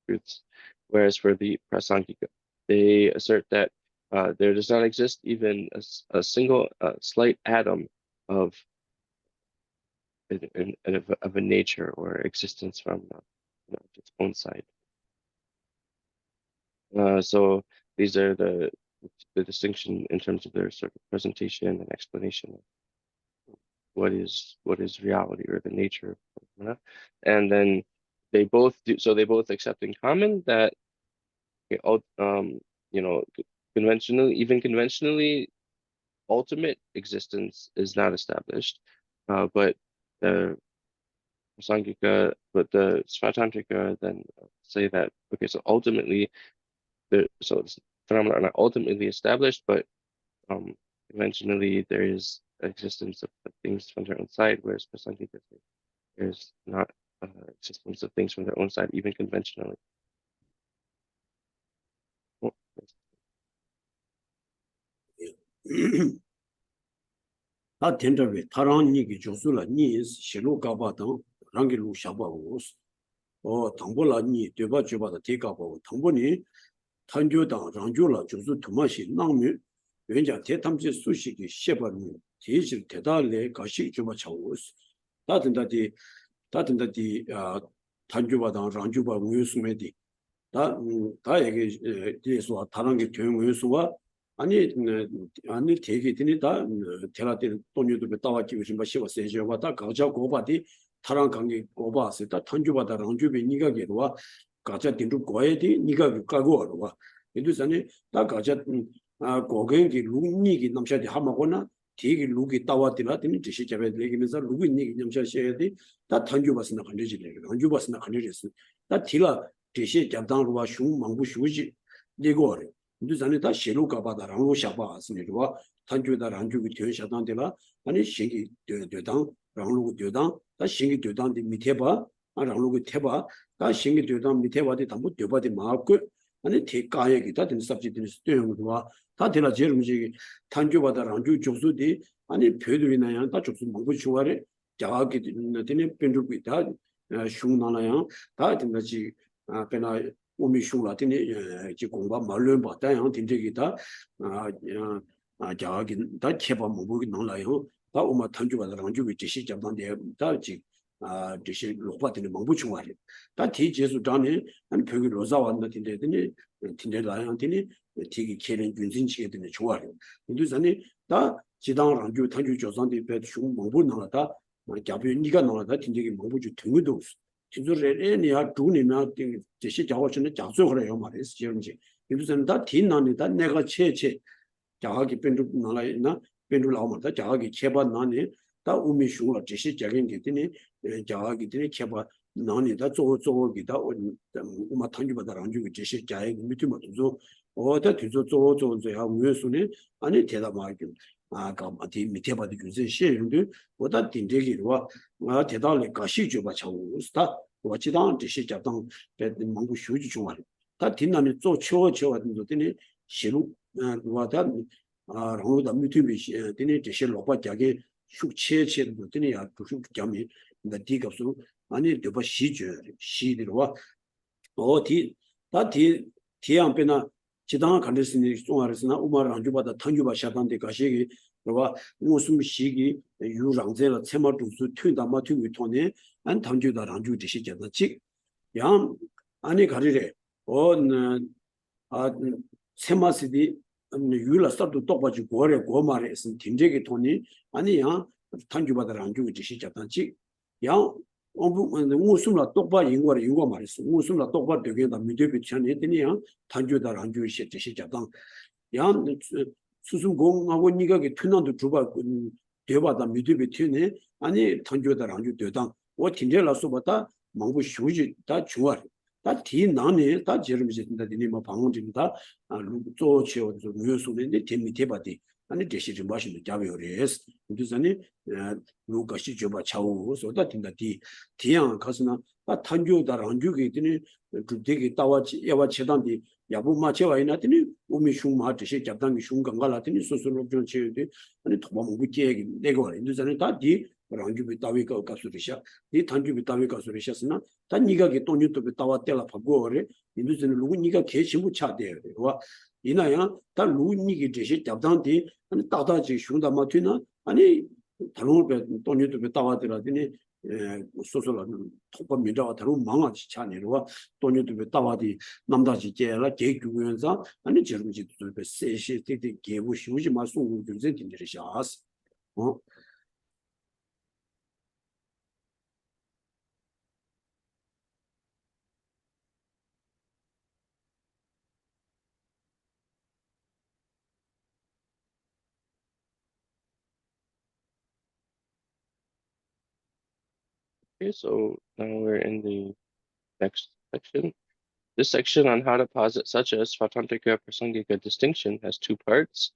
truths. Whereas for the Prasangika, they assert that there does not exist even a single slight atom of a nature or existence from its own side. So these are the distinction in terms of their sort of presentation and explanation of what is reality or the nature of phenomena. And then they both accept in common that conventionally ultimate existence is not established, but the Svatantrika then say that okay, so ultimately phenomena are not ultimately established, but conventionally there is existence of things from their own side, whereas Prasangika say there's not existence of things from their own side, even conventionally. Oh, 다 텐더베 타랑니기 조술라 니 시로 가바던 랑기루 샤바고스 당보라 니 되바 주바다 대가고 당보니 탄조당 랑조라 조수 투마시 낭미 왠자 대탐지 수식이 셰바니 제실 대달레 가시 주바 차고스 다든다디 탄조바당 랑조바 우유스메디 다 얘기 뒤에서 다른 게 되는 우유스와 아니 되게 되니 다 테라데 돈유도 따와지 무슨 것이 세셔와 다 가자 고바디 타랑 관계 고바스 다 탄주바다 랑주비 니가 게로와 가자 딘주 고에디 니가 가고와 인도산에 다 가자 고겐기 루니기 남샤디 하마고나 되게 루기 따와디라 되니 지시 잡에 얘기면서 루기 니기 남샤셔야디 다 탄주바스나 간지지래 랑주바스나 간지지스 다 딜라 지시 잡당로와 슝 망부 슈지 니고래 인도산에 다 시로가 바다 랑로 샤바 스니로와 탄주다 랑주기 되어 샤단데라 아니 신기 되당 랑로 되당 다 신기 되당디 밑에봐 랑로기 태봐 다 신기 되당 밑에봐디 담부 되봐디 마고 아니 대가에 기타 된 삽지들이 스토용도와 다 되라 제일 음식이 탄주바다 랑주 족수디 아니 배도이나야 다 족수 먹고 좋아래 자기 되는 벤주고 있다 슝나나야 다 된다지 배나 오미 슝라티니 지 공부 말로 봤다 양 딘데기다 자기 다 개발 뭐기 나라요 다 오마 탄주바다 랑주기 지시 잡던데 다지 지시 로바티니 먹고 좋아래 다 디제수 전에 한 벽이 로자 왔는데 딘데더니 딘데라한테니 되게 개는 군신치게 되는 좋아요 인도산에 다 지당 랑주 탄주 조선대 배슈 먹고 나왔다 잡이 니가 나왔다 딘데기 먹고 주 등도 없어 진짜래니야 두니나 제시 작업실에 작소를 말했어 지금지 이들은 다 뒷나니다 내가 체체 자기 벤도 나라이나 벤도 나오면다 자기 체바 나니 다 우미슈가 제시 작은 게 되니 자기들이 체바 나니다 조기다 우마 탄주바다랑 주고 제시 자기 밑에도 어다 조조조조야 우여수니 아니 대답하기 가마티 밑에 봐도 주세 시행도 보다 딘데기와 대달에 가시 줘봐 차우스다 와치당 지시 잡당 망고 휴지 중앙 다 딘나니 조초 같은 것들이 시루 와다 라고다 밑에비 되니 제시 로바 자기 숙체체 것들이 야 두수 점이 나 디갑수 아니 되바 시디로와 어디 다디 디양배나 지당 간데스니 송아르스나 우마르 안주바다 탄주바 샤단데 가시기 그와 무슨 시기 유랑제라 체마두수 튀다마 튀위 토네 안 탄주다 랑주 지시 잡다지 양 아니 가리래 체마시디 유라 스타도 똑바지 고래 고마레스 팀제기 토니 아니야 탄주바다 랑주 지시 잡다지 양 무슨라 똑바 인거를 인거 말했어. 무슨라 똑바 되게다 미디어비 전에더니야 탄주다 란주시 시작당 양 수sun 공하고 니가게 튀난도 주바 대바다 미디어비 튀네 아니 탄주다 란주 되당 뭐 팀제라서 보다 망부 휴지 다 주어 다 뒤나네 다 제름지다 되니 뭐 방문진다 루조 치어도 무효소인데 재미 대바디 아니 제시 좀 마시는 자비오레스 그래서니 루가시 줘봐 차오 소다 딘다디 디양 가서나 탄교다 란주게 되니 그 되게 따와지 야와 체단디 야부 마체와 이나더니 우미 슝마 드시 잡당이 슝강가라더니 소소로 좀 치는데 아니 도망고 계획이 내고 인도전에 다디 랑주비 따위가 가수리샤 이 단주비 따위 가수리샤스나 단 니가 게 돈유도 따와 때라 바고래 인도전에 누구 니가 개심부 차대요 와 이나야 단 루니기 제시 잡당디 아니 따다지 슝다 마티나 아니 다른 배 돈유도 따와들라더니 소소라는 토법 민자와 다른 망아지 차내로와 돈유도 따와디 남다지 제라 개규면서 아니 저름지도 배 세시 되게 개부 쉬우지 마소 우주제 din들이샤스 어 Okay, so now we're in the next section. This section on how to posit such a Svatantrika Prasangika distinction has two parts: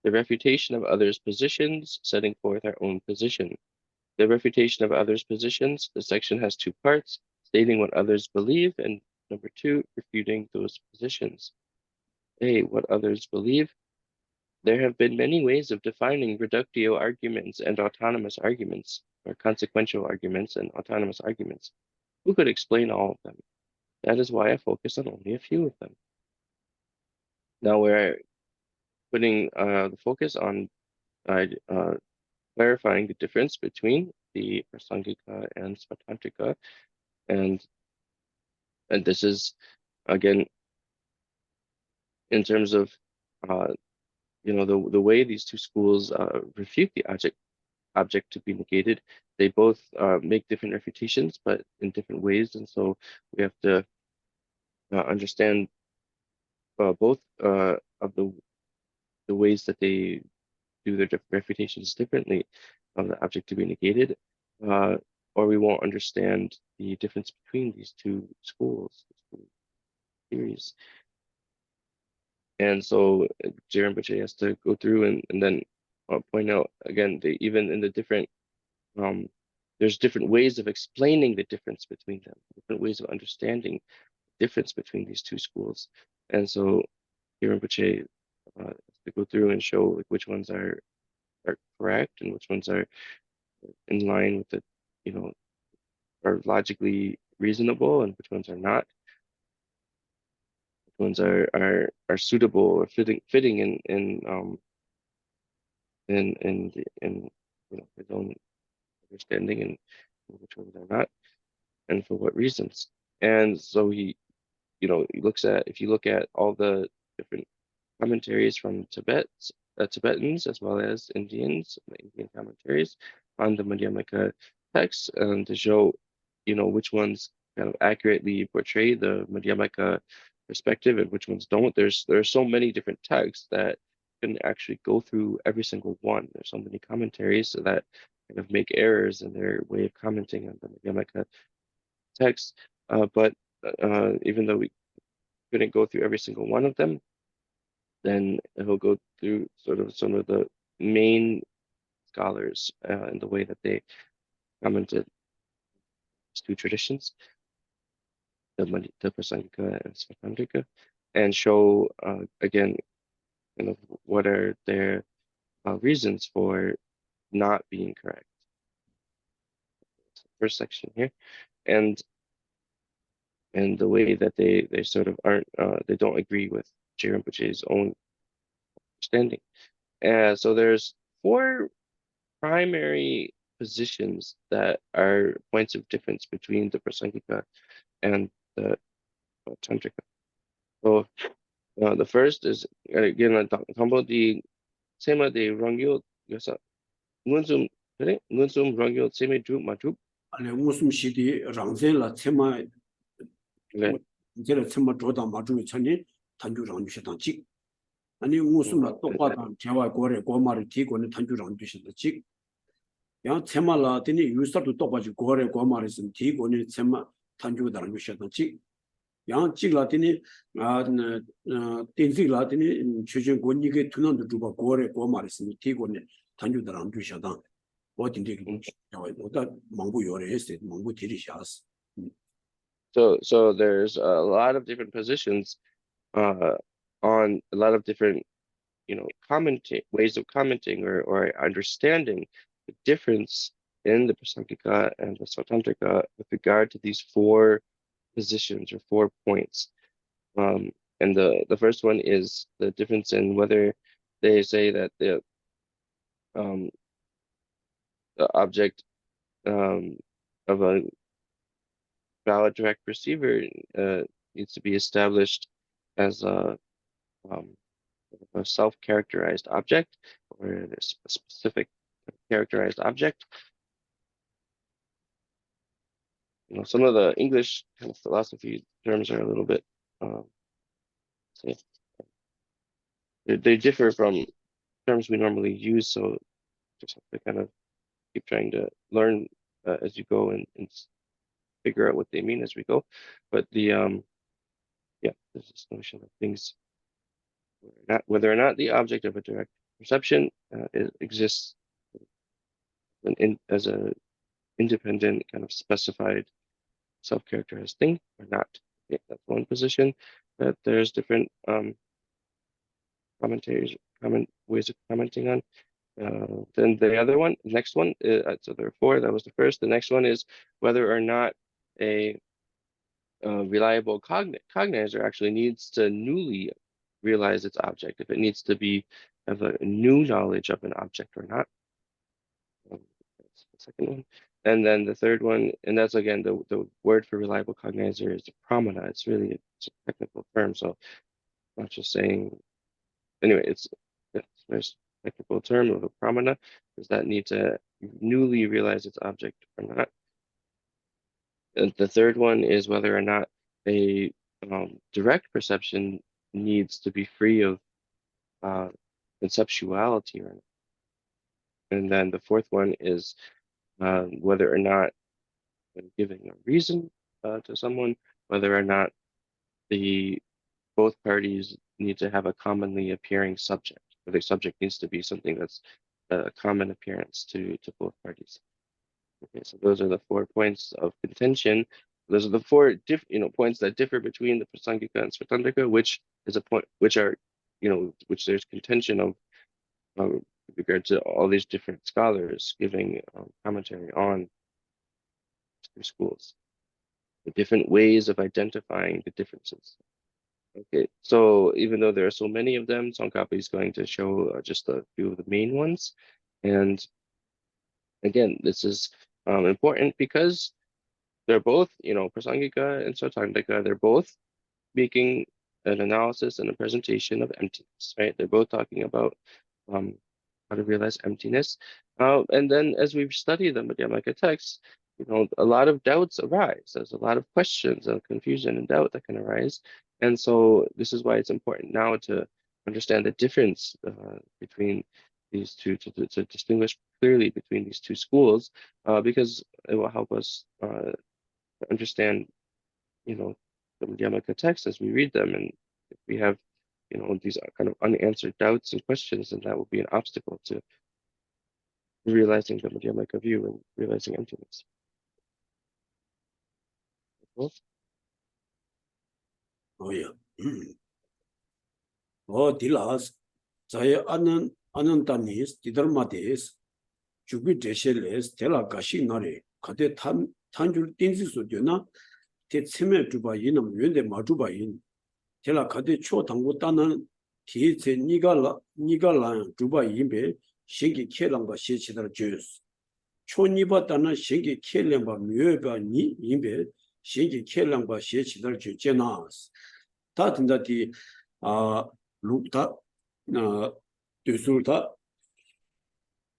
the refutation of others' positions, setting forth our own position. The refutation of others' positions, the section has two parts: stating what others believe, and number two, refuting those positions. A, what others believe. There have been many ways of defining reductio arguments and autonomous arguments, or consequential arguments and autonomous arguments. Who could explain all of them? That is why I focus on only a few of them. Now we're putting the focus on clarifying the difference between the Prasangika and Svatantrika, and this is again in terms of the way these two schools refute the object to be negated. They both make different refutations, but in different ways, and so we have to understand both of the ways that they do their refutations differently of the object to be negated, or we won't understand the difference between these two schools, theories. And so Rinpoche has to go through and then point out again, even in the different, there's different ways of explaining the difference between them, different ways of understanding the difference between these two schools. And so Rinpoche has to go through and show like, which ones are correct and which ones are in line with the, are logically reasonable and which ones are not. Which ones are suitable or fitting in his own understanding, and which ones are not, and for what reasons. And so he looks at, if you look at all the different commentaries from Tibetans as well as Indians, the Indian commentaries on the Madhyamaka text, and to show, which ones kind of accurately portray the Madhyamaka perspective and which ones don't. There are so many different texts that can actually go through every single one. There's so many commentaries that kind of make errors in their way of commenting on the Madhyamaka text. But even though we couldn't go through every single one of them, then he'll go through sort of some of the main scholars in the way that they commented these two traditions, the Prasangika and Svatantrika, and show again what are their reasons for not being correct. First section here, and the way that they sort of aren't, they don't agree with Rinpoche's own understanding. So there's 4 primary positions that are points of difference between the Prasangika and the Tantrika. So the first is again the Sema de Rangyo Yasa Ngunsum Rangyo Seme Dru Matu. 아니 무슨 시디 랑zel라 테마 이제는 테마 조다 마주에 천이 단주랑 주시다지 아니 무슨 똑바다 대화 고래 고마를 뒤고는 단주랑 주시다지 야 테마라 되니 유사도 똑바지 고래 고마를 쓴 뒤고는 테마 탄주다라는 것이 지 양 찍라더니 땡직라더니 최근 권익의 투난도 주바 고래 고말했으니 티고네 탄주다라는 주셔다 어딘데 뭐다 망부 요래했어 망부 들이샤스 So there's a lot of different positions on a lot of different commenting ways of commenting or understanding the difference in the Prasangika and the Svatantrika with regard to these four positions or 4 points. And the first one is the difference in whether they say that the object of a valid direct perceiver needs to be established as a self-characterized object or a specific characterized object. Some of the English kind of philosophy terms are a little bit they differ from terms we normally use, so just have to kind of keep trying to learn as you go and figure out what they mean as we go. But there's this notion of things whether or not the object of a direct perception exists as a independent kind of specified self-characterized thing or not. Okay, that's one position. That there's different ways of commenting on. Then the other one, next one, so there are 4. That was the first. The next one is whether or not a reliable cognizer actually needs to newly realize its object, if it needs to have a new knowledge of an object or not. That's the second one. And then the third one, and that's again the word for reliable cognizer is pramana. It's a technical term, so not just saying. Anyway, it's a technical term of a pramana. Does that need to newly realize its object or not? And the third one is whether or not a direct perception needs to be free of conceptuality or not. And then the fourth one is whether or not, when giving a reason to someone, whether or not both parties need to have a commonly appearing subject, or the subject needs to be something that's a common appearance to both parties. Okay, so those are the 4 points of contention. Those are the 4 points that differ between the Prasangika and Svatantrika, which is a point which there's contention of with regard to all these different scholars giving commentary on the schools, the different ways of identifying the differences. Okay, so even though there are so many of them, Tsongkhapa is going to show just a few of the main ones. And again, this is important because they're both, Prasangika and Svatantrika, they're both making an analysis and a presentation of emptiness, right? They're both talking about how to realize emptiness. And then as we've studied the Madhyamaka texts, a lot of doubts arise. There's a lot of questions and confusion and doubt that can arise. And so this is why it's important now to understand the difference between these two, to distinguish clearly between these two schools, because it will help us understand, the Madhyamaka texts as we read them. And if we have, these kind of unanswered doubts and questions, then that will be an obstacle to realizing the Madhyamaka view and realizing emptiness. Oh yeah. Dilas zaya anantanis didarmates jubi desheles tela gashi nare kade tanjul tinsi sudena te tseme juba yinam yende ma juba yin tela kade cho tangu tanan ti tse nigala juba yinbe shingi kelamba shechidar jus cho niba tanan shingi kelamba myeba ni yinbe shingi kelamba shechidar ju jenas 다 된다디 룩다 되술다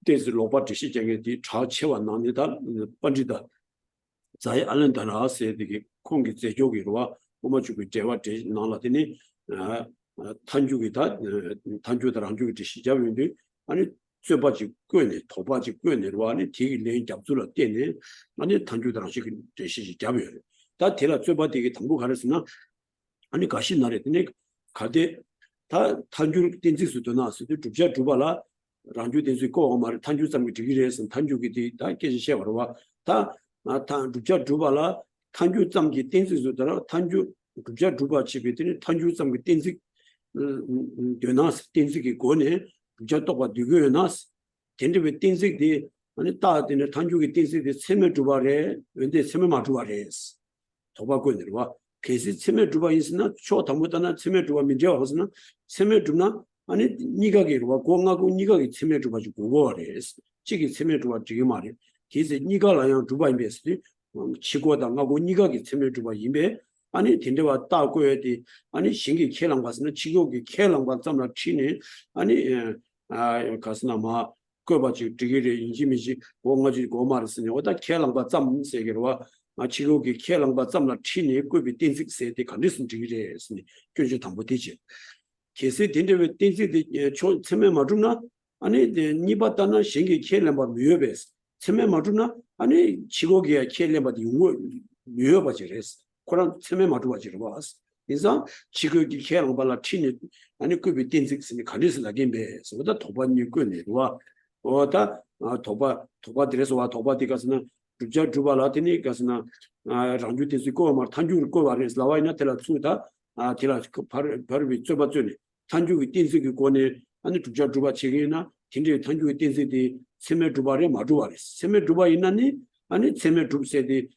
데스 로바 지시쟁에디 차체와 나니다 번지다 자이 알렌다라세디 공기 제조기로와 오마주기 제와 제 나라더니 탄주기다 탄주들 한주기 시작인데 아니 쇠바지 꿰네 도바지 꿰네로 아니 디기 레인 잡술을 떼네 아니 탄주들 한식 시작이에요 다 테라 쯧바디게 당부 가르스나 아니 가시 나래더니 가데 다 탄주 딘지스도 나스도 주자 주발라 란주 딘지 고 말 탄주 삼기 디기레스 탄주기 다 계시 쉐버와 다탄 주자 주발라 탄주 삼기 딘지스도 탄주 주자 주바 치비더니 탄주 삼기 딘지 되나스 딘지기 고네 주자 또가 디고나스 딘지비 딘지디 아니 따드네 탄주기 딘지디 세메 주바레 왠데 세메 마주바레스 도바고 내려와 계시 세메 주바 있으나 초 담보다나 세메 주바 민저 하스나 세메 주나 아니 니가게로 공하고 니가게 세메 주바 주고 거레스 지기 세메 주바 지기 말이 계시 니가라양 주바 임베스 치고다 하고 니가게 세메 주바 임베 아니 딘데와 따고야디 아니 신기 켈랑 봤으나 지고기 켈랑 봤잖아 치니 아니 가스나마 그거지 되게 인심이지 뭔가지 고마르스니 오다 켈랑바 짬 세계로와 지고기 켈랑바 짬나 치니 꾸비 딘식세데 컨디션 지기레스니 교주 담보되지 계세 딘데베 딘식데 초 처음에 맞으나 아니 니바다나 신기 켈랑바 뮤여베스 처음에 맞으나 아니 지고기야 켈랑바 용어 뮤여바지레스 그런 처음에 맞으바지로 봐스 그래서 지고기 켈랑바라 치니 아니 꾸비 딘식스니 컨디션 나긴베스 오다 도반이 꾸네와 오다 도바들에서 와 도바디 가서는 주자 주발라티니 가서나 란주 디스고 말 탄주를 거 말해서 나와이나 tel라 수다 tel라 그 바로 쩌바쩌니 탄주기 딘스기 고네 아니 주자 주바 치기나 딘데 탄주기 딘스디 세메 주바레 마주바레스 세메 주바 있나니 아니 세메 주세디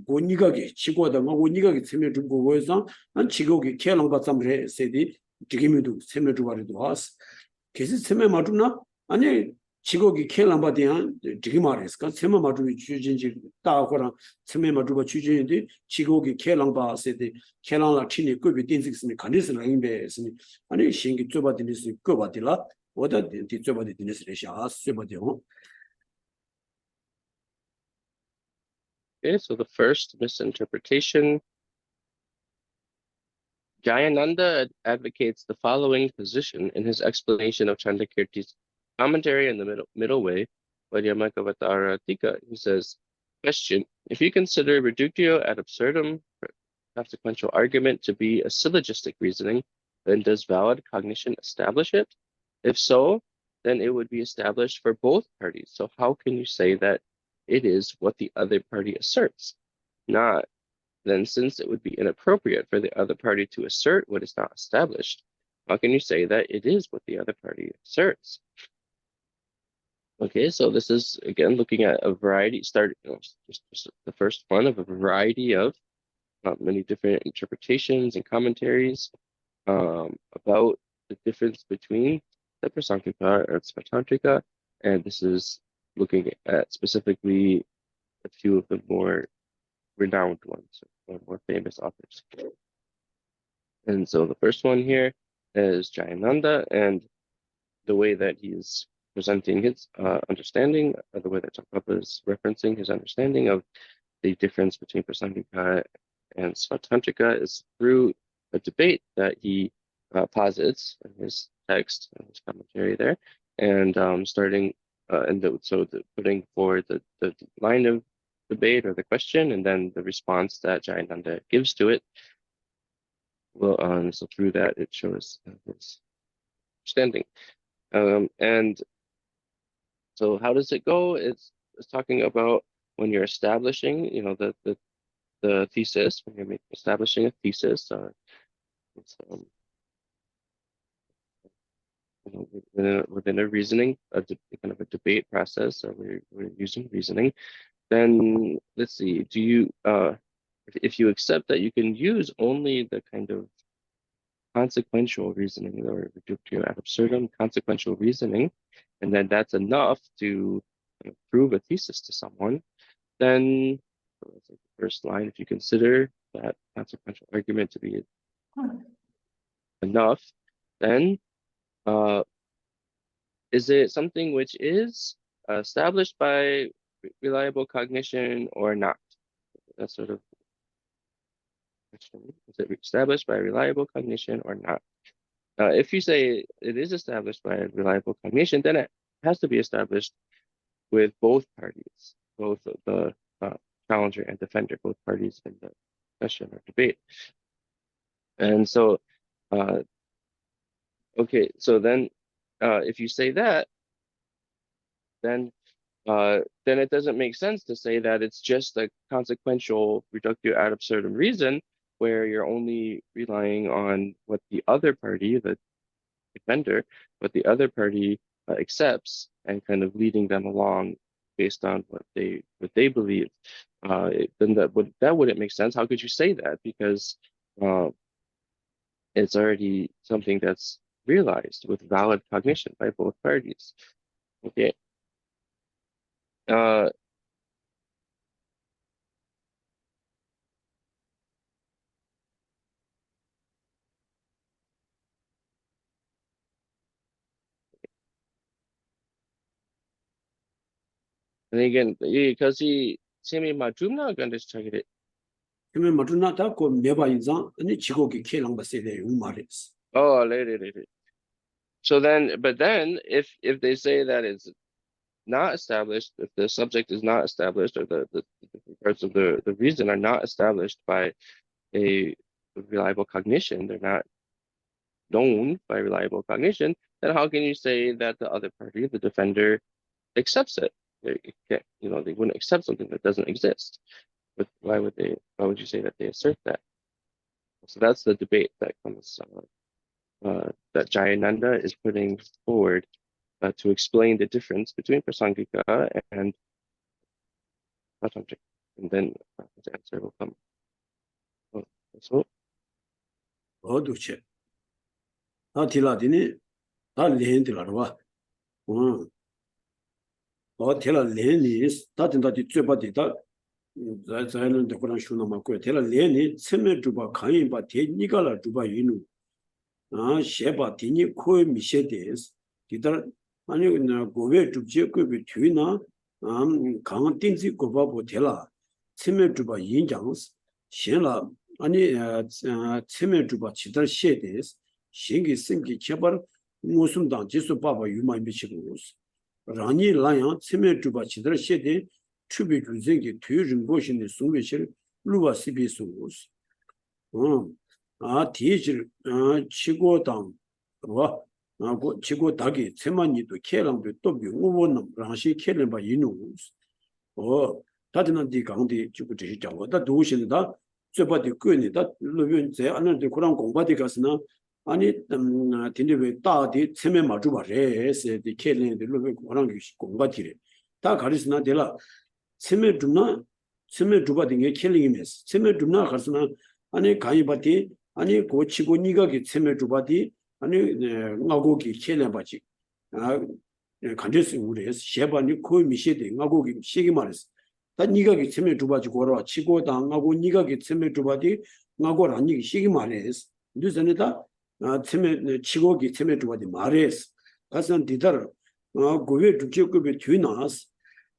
고니가게 치고다 뭐 고니가게 세메 주고 거에서 안 치고기 켈랑바 잠레 세디 지기미도 세메 주바레도 와스 계속 세메 마주나 아니 지고기 켈랑바디안 지기 말했을까 세메 마주비 주진지 따고랑 세메 마주바 주진인데 지고기 켈랑바 세디 켈랑라 치니 급이 딘식스니 간디스는 임베스니 아니 신기 쩌바디니스 급바디라 오다 디 쩌바디니스레샤 쩌바디오. Okay, so the first misinterpretation, Jayananda advocates the following position in his explanation of Chandakirti's commentary in the middle way, Vaidyamakavattara Tika. He says, question, if you consider reductio ad absurdum consequential argument to be a syllogistic reasoning, then does valid cognition establish it? If so, then it would be established for both parties. So how can you say that it is what the other party asserts? Not then, since it would be inappropriate for the other party to assert what is not established, how can you say that it is what the other party asserts? Okay, so this is again looking at a variety, just the first one of a variety of many different interpretations and commentaries about the difference between the Prasankrika and Svatantrika, and this is looking at specifically a few of the more renowned ones, or more famous authors. And so the first one here is Jayananda, and the way that he's presenting his understanding, the way that Tsongkhapa is referencing his understanding of the difference between Prasankrika and Svatantrika is through a debate that he posits in his text and his commentary there, and starting putting forward the line of debate or the question, and then the response that Jayananda gives to it. Well, so through that it shows his understanding, and so how does it go? It's talking about when you're establishing, the thesis, when you're establishing a thesis, within a reasoning, kind of a debate process, we're using reasoning. Then let's see, do you, if you accept that you can use only the kind of consequential reasoning, or reductio ad absurdum consequential reasoning, and then that's enough to prove a thesis to someone, then that's like the first line. If you consider that consequential argument to be enough, then is it something which is established by reliable cognition or not? That's sort of question. Is it established by reliable cognition or not? If you say it is established by reliable cognition, then it has to be established with both parties, both the challenger and defender, both parties in the discussion or debate. And so, okay, so then if you say that, then it doesn't make sense to say that it's just a consequential reductio ad absurdum reason where you're only relying on what the other party, the defender, what the other party accepts and kind of leading them along based on what they believe. Then that wouldn't make sense. How could you say that? Because it's already something that's realized with valid cognition by both parties. Okay. And again, because he Semi Majumna Gandhis 그러면 맞으나다 그 매바 인상 아니 지고기 케랑 바세데 우마레스. Oh, later. So then, but then, if they say that it's not established, if the subject is not established, or the parts of the reason are not established by a reliable cognition, they're not known by reliable cognition, then how can you say that the other party, the defender, accepts it? They can't, they wouldn't accept something that doesn't exist. But why would you say that they assert that? So that's the debate that comes, that Jayananda is putting forward to explain the difference between Prasangika and Pratamjik. And then the answer will come. So, 어두체. 아 딜라디니 다 레헨딜라와. 딜라 레헨이 다든다디 쩨바디다 자자는데 그런 슈나 맞고 딜라 레헨이 쳔메 주바 강인바 데니가라 주바 이누 셰바 디니 코에 미셰데스 디다 아니 고베 줍제 고베 튀나 강한 띵지 고바보 텔라 쳔메 주바 인장스 셴라 아니 쳔메 주바 치달 셰데스 신기 생기 제발 무슨 당지수 바바 유마 미치고스 라니 라야 쳔메 주바 치달 셰데 추비 주쟁기 뒤른 보신의 송베실 루바 시비스고스 디질 치고당 치고 닭이 세만이도 케랑도 또 비우고는 라시 케르바 이누스 다드난디 강디 주고 제시 잡고다 도신다 쯧바디 끄니다 루변 제 안는데 그런 공바디 가스나 아니 딘데베 따디 세메 마주바레세디 케르데 루변 그런 공바디레 다 가리스나 데라 세메 주바딩에 켈링이메스 세메 주나 가스나 아니 가이바티 아니 고치고 니가기 세메 주바디 아니 나고기 켈레바지 간데스 우레스 셰바니 코이 미셰데 나고기 시기 말했어 다 니가기 세메 주바지 고라 치고 당하고 니가기 세메 주바디 나고라니 시기 말했어 뉴스에다 세메 치고기 세메 주바디 말했어 가선 디다르 고베 두치고베 튀나스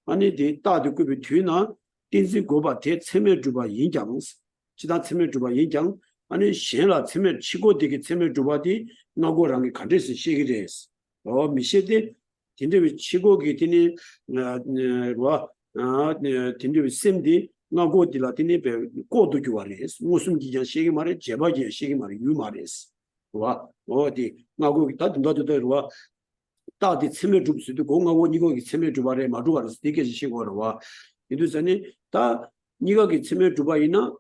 아니 디 따드고베 튀나 딘지 고바테 세메 주바 인장스 지다 세메 주바 인장 아니 셴라 세메 치고 되게 세메 주바디 나고랑이 간데스 시기레스 미셰데 딘데 치고기 디니 딘데 셈디 나고디라 디니 베 고도 주와레스 무슨 기자 시기 말에 제바지 시기 말에 유 말레스 어디 나고기 다든다도와 따디 세메 줍스도 공하고 니고기 세메 주바레 마주가르스 되게 시고로와 이두선이 다 니가기 세메 주바이나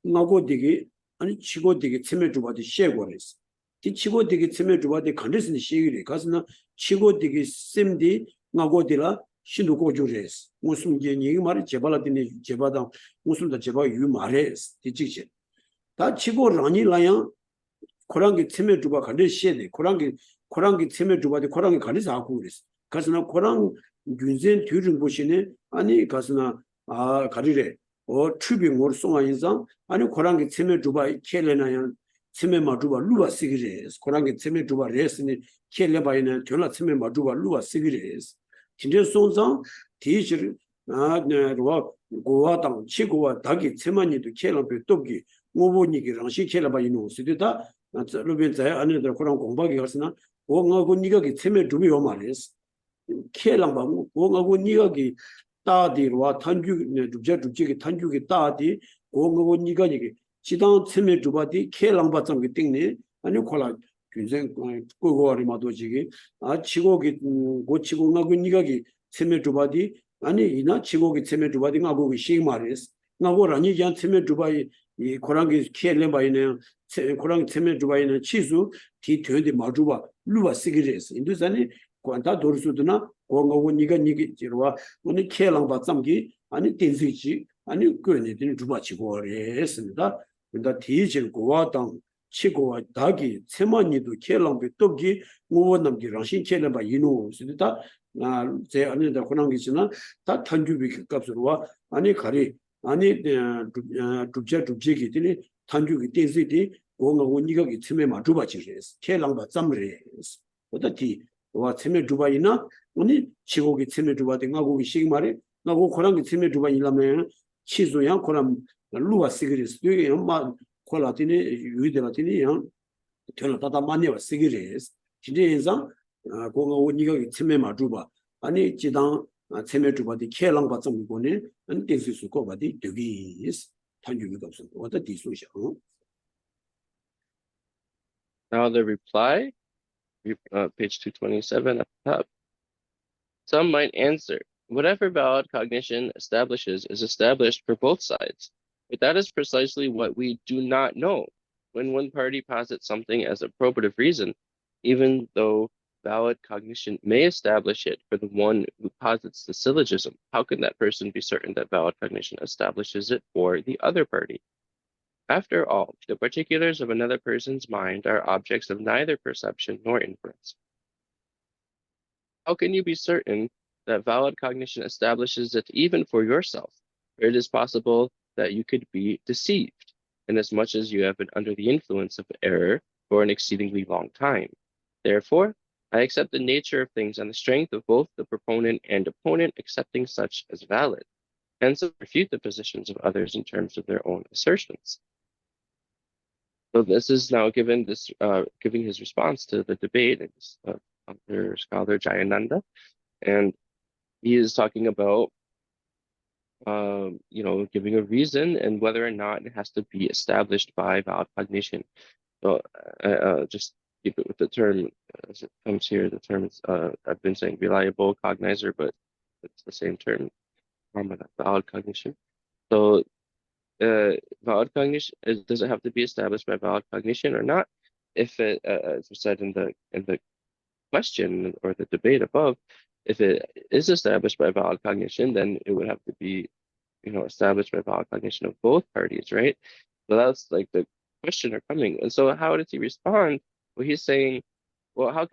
나고디기 아니 치고 되게 세메 주바디 셰고레스 디 치고 되게 세메 주바디 간데스니 시기리 가스나 치고 되게 셈디 나고디라 신도 고주레스 무슨 게 얘기 말이 제발라디니 제바다 무슨 다 제바 유 말레스 디직시 다 치고 라니라야 코랑기 세메 주바 간데 셰데 코랑기 세메 주바디 코랑기 간데서 하고 그랬어 가스나 코랑 균센 뒤른 보시네 아니 가스나 가리레 추빙을 송아 인상 아니 코랑기 세메 주바 켈레나야 세메 마주바 루바 시기레스 코랑기 세메 주바 레스니 켈레바이나 졸라 세메 마주바 루바 시기레스 진짜 송상 디지르 루와 고와당 치고와 닭이 세만이도 켈레베 똑기 오보니기랑 시켈레바이노 시디다 루벤자야 안에들 코랑 공박이 갔으나 오가고 니가기 세메 주비 오 말레스 켈랑바 오가고 니가기 따디와 탄주 주제기 탄주기 따디 고고 니가 이게 지당 체매 주바디 켈랑바짱 그 띵네 아니 콜라 균생 고고리 마도지기 아 치고기 고치고 나고 니가기 체매 주바디 아니 이나 치고기 체매 주바디 나고 시마레스 나고라니 jan 체매 주바이 이 고랑기 켈렘바이네 고랑 체매 주바이네 치수 디 되게 마주바 루바 시기레스 인도산이 관다 도르수드나 고고고 니가 지로와 오늘 켈랑바 짬기 아니 딘스지 아니 그네 딘 주바치고레스니다 근데 디질 고와당 치고와 닭이 세만이도 켈랑비 떡기 무원남기 랑신 켈랑바 이노 수다 나제 안에다 고난기지나 다 탄주비 값으로와 아니 가리 아니 두제기 딘이 탄주기 딘스디 고고고 니가 치매 마주바치레스 켈랑바 짬레스 어디 와 체매 주바이나 오니 치고기 체매 주바데 나고기 시그마레 나고 코랑기 체매 주바이라면 치조양 코람 루와 시그리스 되게 엄마 콜라티니 유이데라티니 양 telata manya sigires 진짜에서 고가 오니가 체매마 주바 아니 지당 체매 주바디 켈랑 받좀 보네 안 땡수 수고 바디 되기 탄주기가 없어 어디 디소셔 Now the reply, page 227 at the top. Some might answer, whatever valid cognition establishes is established for both sides, but that is precisely what we do not know. When one party posits something as a probative reason, even though valid cognition may establish it for the one who posits the syllogism, how can that person be certain that valid cognition establishes it for the other party? After all, the particulars of another person's mind are objects of neither perception nor inference. How can you be certain that valid cognition establishes it even for yourself? For it is possible that you could be deceived, inasmuch as you have been under the influence of error for an exceedingly long time. Therefore, I accept the nature of things on the strength of both the proponent and opponent accepting such as valid, hence refute the positions of others in terms of their own assertions. So this is now giving his response to the debate of other scholar Jayananda, and he is talking about giving a reason and whether or not it has to be established by valid cognition. So just keep it with the term as it comes here. The term is I've been saying reliable cognizer, but it's the same term, valid cognition. So valid cognition does it have to be established by valid cognition or not? If it, as we said in the question or the debate above, if it is established by valid cognition, then it would have to be, established by valid cognition of both parties, right? So that's like the questioner coming. And so how does he respond? Well, he's saying, well, how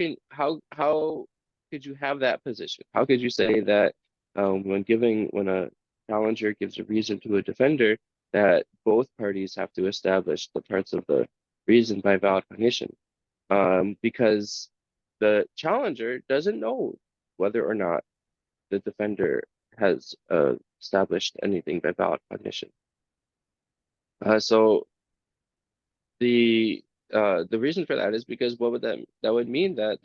could you have that position? How could you say that when a challenger gives a reason to a defender, that both parties have to establish the parts of the reason by valid cognition? Because the challenger doesn't know whether or not the defender has established anything by valid cognition. So the reason for that is because what would that would mean that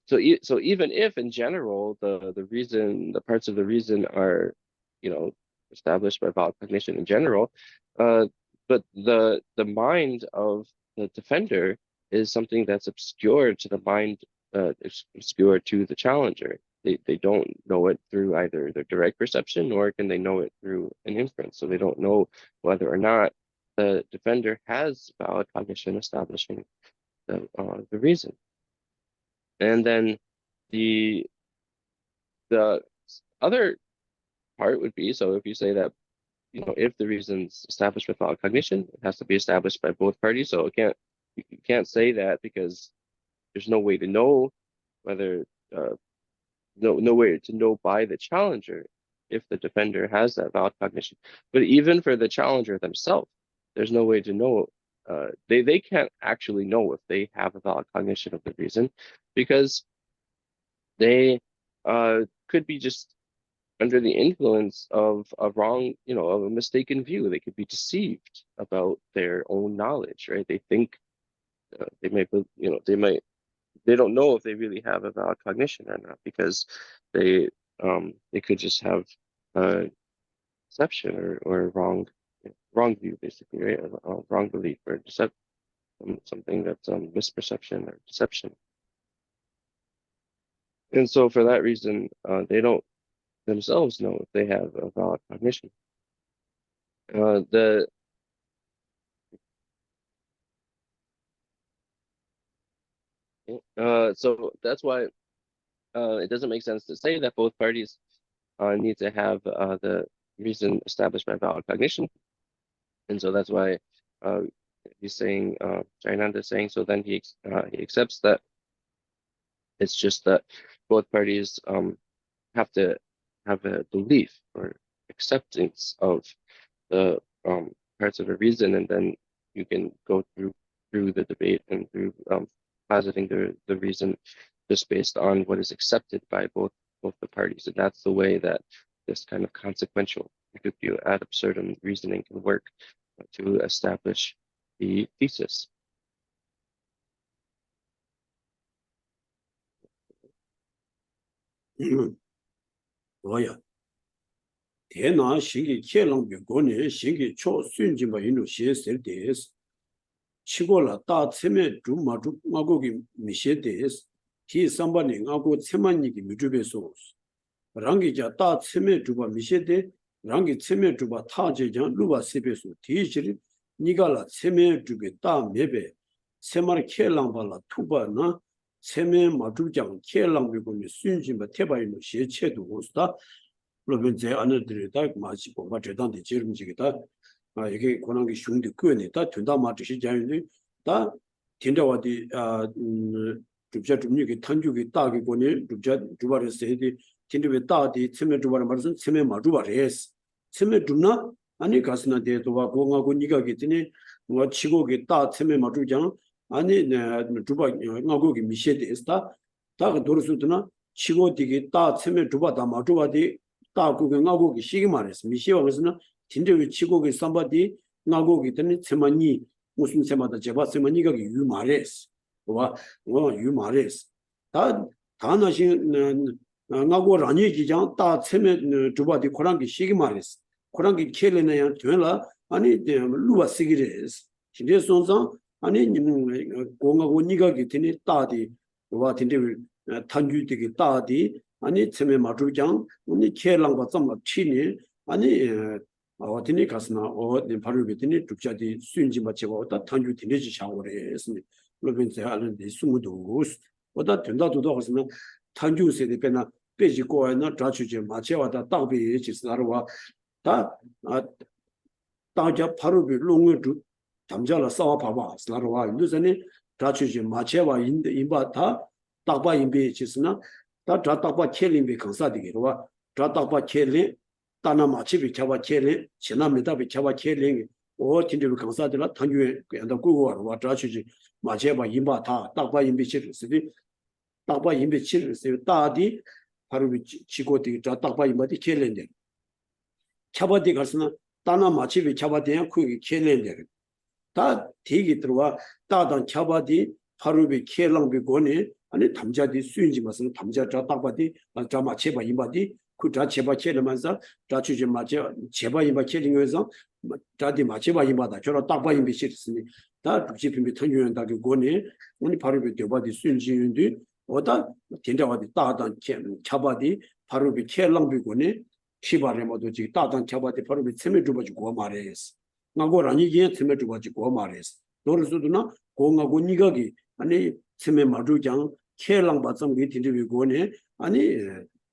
so even if in general the parts of the reason are established by valid cognition in general, but the mind of the defender is something that's obscure to the mind, obscure to the challenger. They don't know it through either their direct perception, nor can they know it through an inference. So they don't know whether or not the defender has valid cognition establishing the reason. And then the other part would be, so if you say that, if the reason's established with valid cognition, it has to be established by both parties. So you can't say that because there's no way to know whether no way to know by the challenger if the defender has that valid cognition. But even for the challenger themselves, there's no way to know. They can't actually know if they have a valid cognition of the reason, because they could be just under the influence of a wrong, of a mistaken view. They could be deceived about their own knowledge, right? They think they don't know if they really have a valid cognition or not, because they It could just have a deception or wrong view, basically, right? A wrong belief or something that's misperception or deception. And so for that reason, they don't themselves know if they have a valid cognition. So that's why it doesn't make sense to say that both parties need to have the reason established by valid cognition. And so that's why he's saying, Jainanda is saying, so then he accepts that it's just that both parties have to have a belief or acceptance of the parts of a reason, and then you can go through the debate and through positing the reason just based on what is accepted by both the parties. And that's the way that this kind of consequential, you could do ad absurdum reasoning can work to establish the thesis. 뭐야? 대나 신기 켈랑비 고네 신기 초 순진바 인도 시에셀데스 치고라 다 체메 주마주 마고기 미셰데스 티 삼바니 나고 체만니기 미주베소 랑기자 다 체메 주바 미셰데 랑기 체메 주바 타제장 루바 세베소 티지리 니가라 체메 주게 다 메베 세마르 켈랑발라 투바나 체메 마주장 켈랑비 고네 순진바 테바이노 시에체도 오스다 그러면 제 안들이 다 마치 뭔가 대단히 지름지기다. 이게 권한기 흉도 끄네. 다 된다 마듯이 자연이 다 된다와디 줍자 줍니게 탄주기 따기 거니 줍자 주바르스 해디 된데베 따디 치메 주바르 말은 치메 마주바레스. 치메 줍나 아니 가스나 데도와 공하고 니가 기더니 뭐 치고게 따 치메 마주장 아니 주바 나고기 미셰데스다. 다 도르스드나 치고 디게 따 치메 주바다 마주바디 다국의 나고기 시기 말했어. 미시와에서는 진짜로 치고기 삼바디 나고기 때문에 세만이 무슨 세마다 제바 세만이가 유 말했어. 유 말했어. 다 다나신 나고 아니 기장 다 세메 주바디 코랑기 시기 말했어. 코랑기 켈레나야 되라 아니 루바 시기레스. 진짜 손상 아니 공하고 니가 기더니 따디 와 진짜 탄주되게 따디 아니 처음에 마주장 우리 켈랑과 좀 치니 아니 어디니 가스나 어디 바로 비더니 죽자디 수인지 맞고 왔다 탄주 되지 샤워를 했으니 그러면 제가 하는데 숨도 보다 된다도 하시면 탄주 세대 배나 빼지 거나 자주지 맞춰왔다 땅비 지스나로와 다 다자 바로 비 롱을 담자라 싸워 봐봐 스나로와 인도전에 자주지 맞춰와 인바다 딱바 인비 지스나 다 자딱바 켈림비 강사디기로와 자딱바 켈리 따나 마치비 차바 켈리 지나미다비 차바 켈리 오 진짜로 강사들라 단주에 그냥 꾸고와 자치지 마제바 임바타 딱바 임비 치르스디 딱바 임비 치르스 따디 바로 지고디 자딱바 임바디 켈렌데 차바디 가스나 따나 마치비 차바디야 쿠기 켈렌데 다 대기 들어와 따단 차바디 바로비 켈랑비 고니 아니 담자디 수인지 맛은 담자 자딱바디 자마 제바 임바디 그자 제바 켈면서 자주지 마제 제바 임바 켈링에서 자디 마제바 임바다 저러 딱바 임비 시스니 다 두지핀비 터유연다기 고니 우리 바로비 되바디 수인지인디 오다 된다와디 따단 차바디 바로비 켈랑비 고니 시바레 모두 지 따단 차바디 바로비 세메 주바지 고 말레스 나고라니 게 세메 주바지 고 말레스 노르스도나 공하고 니가기 아니 세메 마주장 켈랑 바점기 딘디비 고네 아니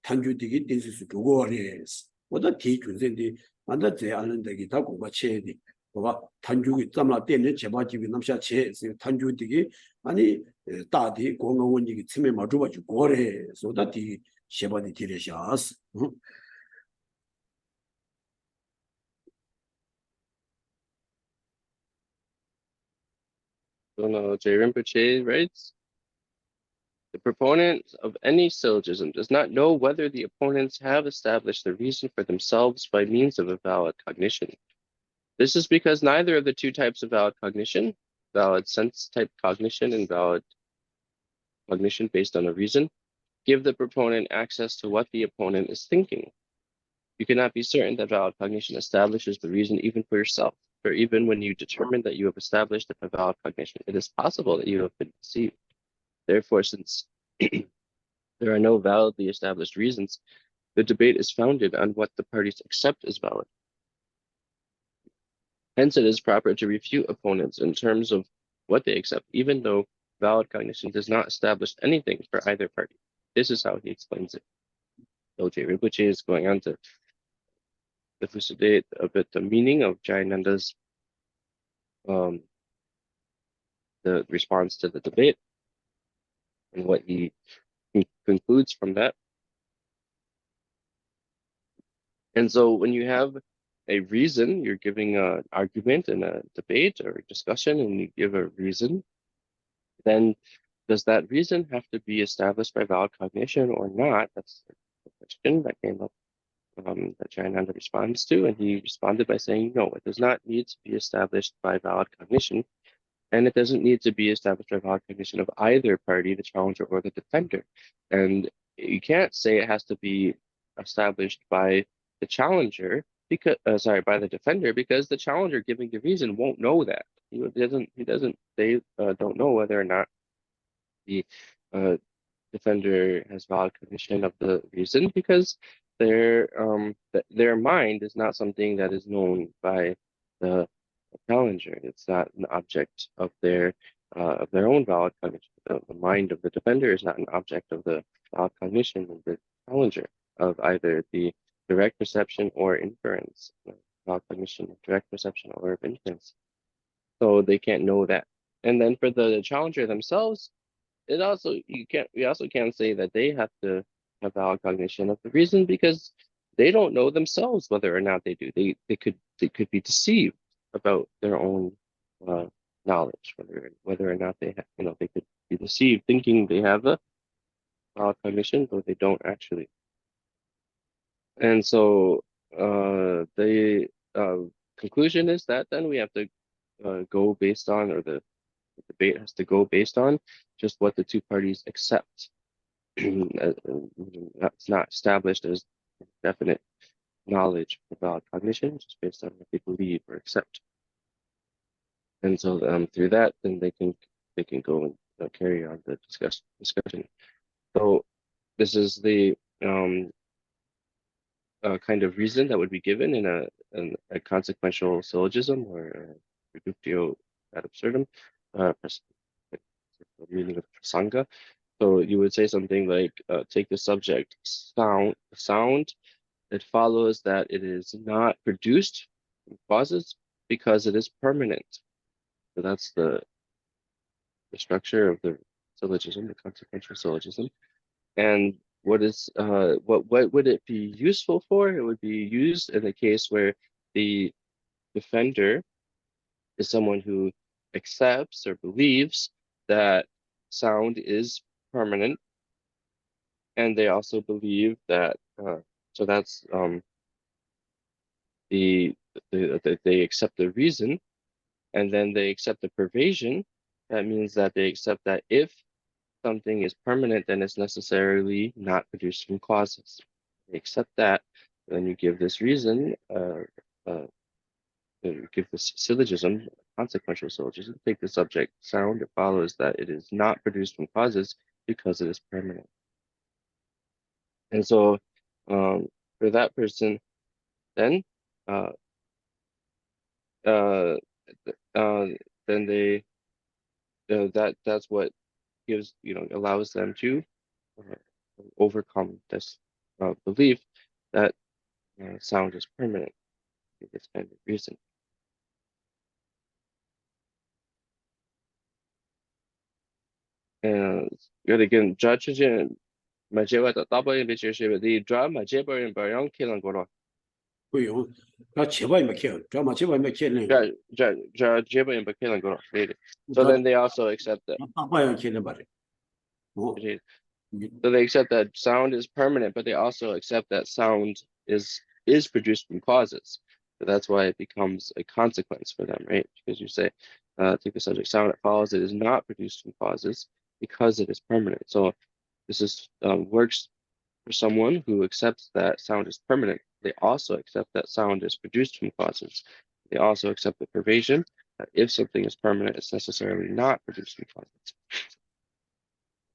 탄주디기 딘스스 두고레스 보다 디준센디 만다 제 알는데기 다 공부체디 뭐가 탄주기 땀나 때문에 제바집이 남샤 제 탄주디기 아니 따디 공원이기 세메 마주바지 고레 소다 디 셰바디 디레샤스 So now J. Rinpoche writes, the proponent of any syllogism does not know whether the opponents have established the reason for themselves by means of a valid cognition. This is because neither of the two types of valid cognition, valid sense type cognition and valid cognition based on a reason, give the proponent access to what the opponent is thinking. You cannot be certain that valid cognition establishes the reason even for yourself. For even when you determine that you have established a valid cognition, it is possible that you have been deceived. Therefore, since there are no validly established reasons, the debate is founded on what the parties accept as valid. Hence, it is proper to refute opponents in terms of what they accept, even though valid cognition does not establish anything for either party. This is how he explains it. O.J. Rinpoche is going on to elucidate a bit the meaning of Jayananda's the response to the debate and what he concludes from that. And so when you have a reason, you're giving an argument in a debate or a discussion, and you give a reason, then does that reason have to be established by valid cognition or not? That's the question that came up that Jayananda responds to, and he responded by saying, no, it does not need to be established by valid cognition, and it doesn't need to be established by valid cognition of either party, the challenger or the defender. And you can't say it has to be established by the challenger, because by the defender, because the challenger giving the reason won't know that. They don't know whether or not the defender has valid cognition of the reason, because their mind is not something that is known by the challenger. It's not an object of their own valid cognition. The mind of the defender is not an object of the valid cognition of the challenger, of either the direct perception or inference, valid cognition of direct perception or of inference. So they can't know that. And then for the challenger themselves, we also can't say that they have to have valid cognition of the reason, because they don't know themselves whether or not they do. They could be deceived about their own knowledge, whether or not they could be deceived thinking they have a valid cognition, but they don't actually. And so the conclusion is that then we have to go based on, or the debate has to go based on, just what the two parties accept. That's not established as definite knowledge of valid cognition, just based on what they believe or accept. And so through that, then they can go and carry on the discussion. So this is the kind of reason that would be given in a consequential syllogism or reductio ad absurdum, the meaning of prasanga. So you would say something like, take the subject sound. It follows that it is not produced from causes because it is permanent. So that's the structure of the syllogism, the consequential syllogism. And what would it be useful for? It would be used in the case where the defender is someone who accepts or believes that sound is permanent, and they also believe that so that's they accept the reason, and then they accept the pervasion. That means that they accept that if something is permanent, then it's necessarily not produced from causes. They accept that, then you give this reason, you give this syllogism, consequential syllogism, take the subject sound, it follows that it is not produced from causes because it is permanent. And so for that person, then then they that's what gives allows them to overcome this belief that sound is permanent for this kind of reason. And yet again, judge 마제와 따바이 베체시 디 드라마 제버인 바양 킬랑 거로. 不用，那700没开，这嘛700没开呢， 제버인 바 킬랑 거로. So then they also accept that. 大样开了吧的。哦， So they accept that sound is permanent, but they also accept that sound is produced from causes. So that's why it becomes a consequence for them, right? Because you say, take the subject sound, it follows it is not produced from causes because it is permanent. So this is works for someone who accepts that sound is permanent. They also accept that sound is produced from causes. They also accept the pervasion that if something is permanent, it's necessarily not produced from causes.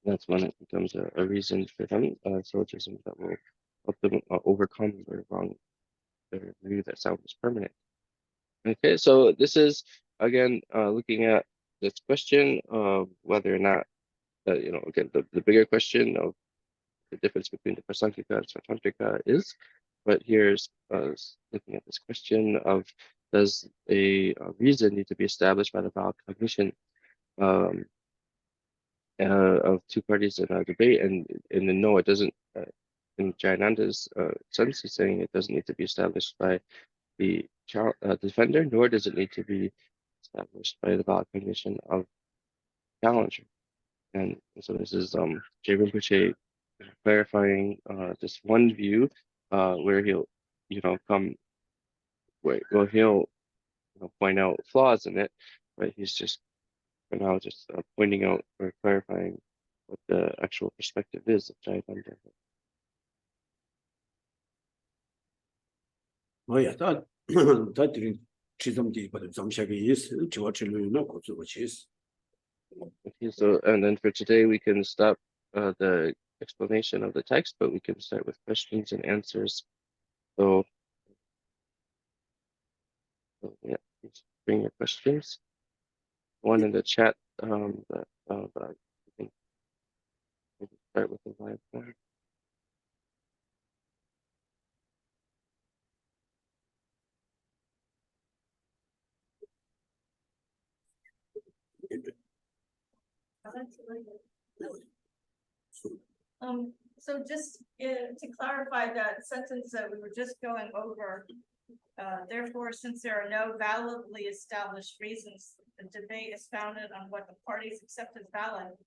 That's when it becomes a reason for them, syllogism that will help them overcome their view that sound is permanent. Okay, so this is again looking at this question of whether or not, again, the bigger question of the difference between the Prasankika and Svatantrika is, but here's looking at this question of, does a reason need to be established by the valid cognition of two parties in a debate? And no, it doesn't. In Jayananda's sense, he's saying it doesn't need to be established by the defender, nor does it need to be established by the valid cognition of challenger. And so this is Jay Rinpoche clarifying just one view where he'll, he'll point out flaws in it, but he's just for now just pointing out or clarifying what the actual perspective is of Jayananda. Oh yeah, that during Chisam but Zamshaki is Chiwachilu, which is. Okay, so and then for today we can stop the explanation of the text, but we can start with questions and answers. So yeah, please bring your questions. One in the chat but I think we can start with the live one. So just to clarify that sentence that we were just going over, therefore, since there are no validly established reasons, the debate is founded on what the parties accept as valid.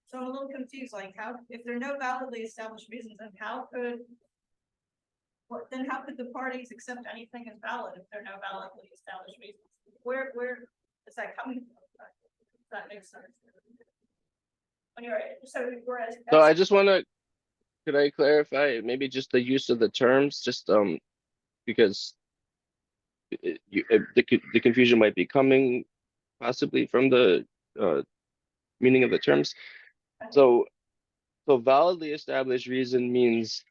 So I'm a little confused, like if there are no validly established reasons, then how could the parties accept anything as valid if there are no validly established reasons? Where is that coming from? Does that make sense? Anyway, so I just want to, could I clarify maybe just the use of the terms, just because the confusion might be coming possibly from the meaning of the terms. So validly established reason means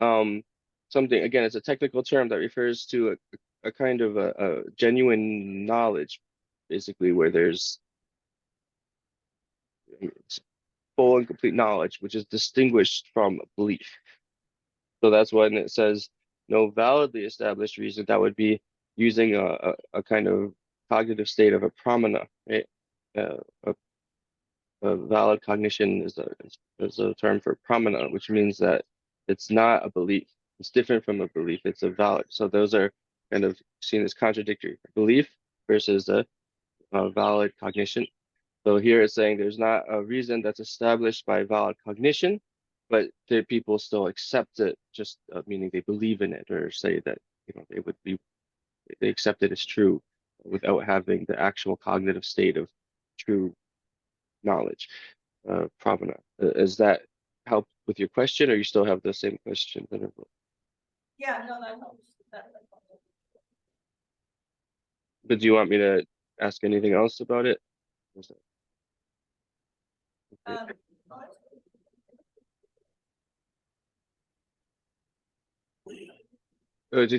something, again, it's a technical term that refers to a kind of a genuine knowledge, basically, where there's full and complete knowledge, which is distinguished from belief. So that's when it says no validly established reason, that would be using a kind of cognitive state of a pramana, right? A valid cognition is a term for pramana, which means that it's not a belief. It's different from a belief. It's a valid. So those are kind of seen as contradictory. Belief versus a valid cognition. So here it's saying there's not a reason that's established by valid cognition, but the people still accept it, just meaning they believe in it, or say that they accept it as true without having the actual cognitive state of true knowledge. Pravana, does that help with your question, or you still have the same question? Yeah, no, that helps. But do you want me to ask anything else about it?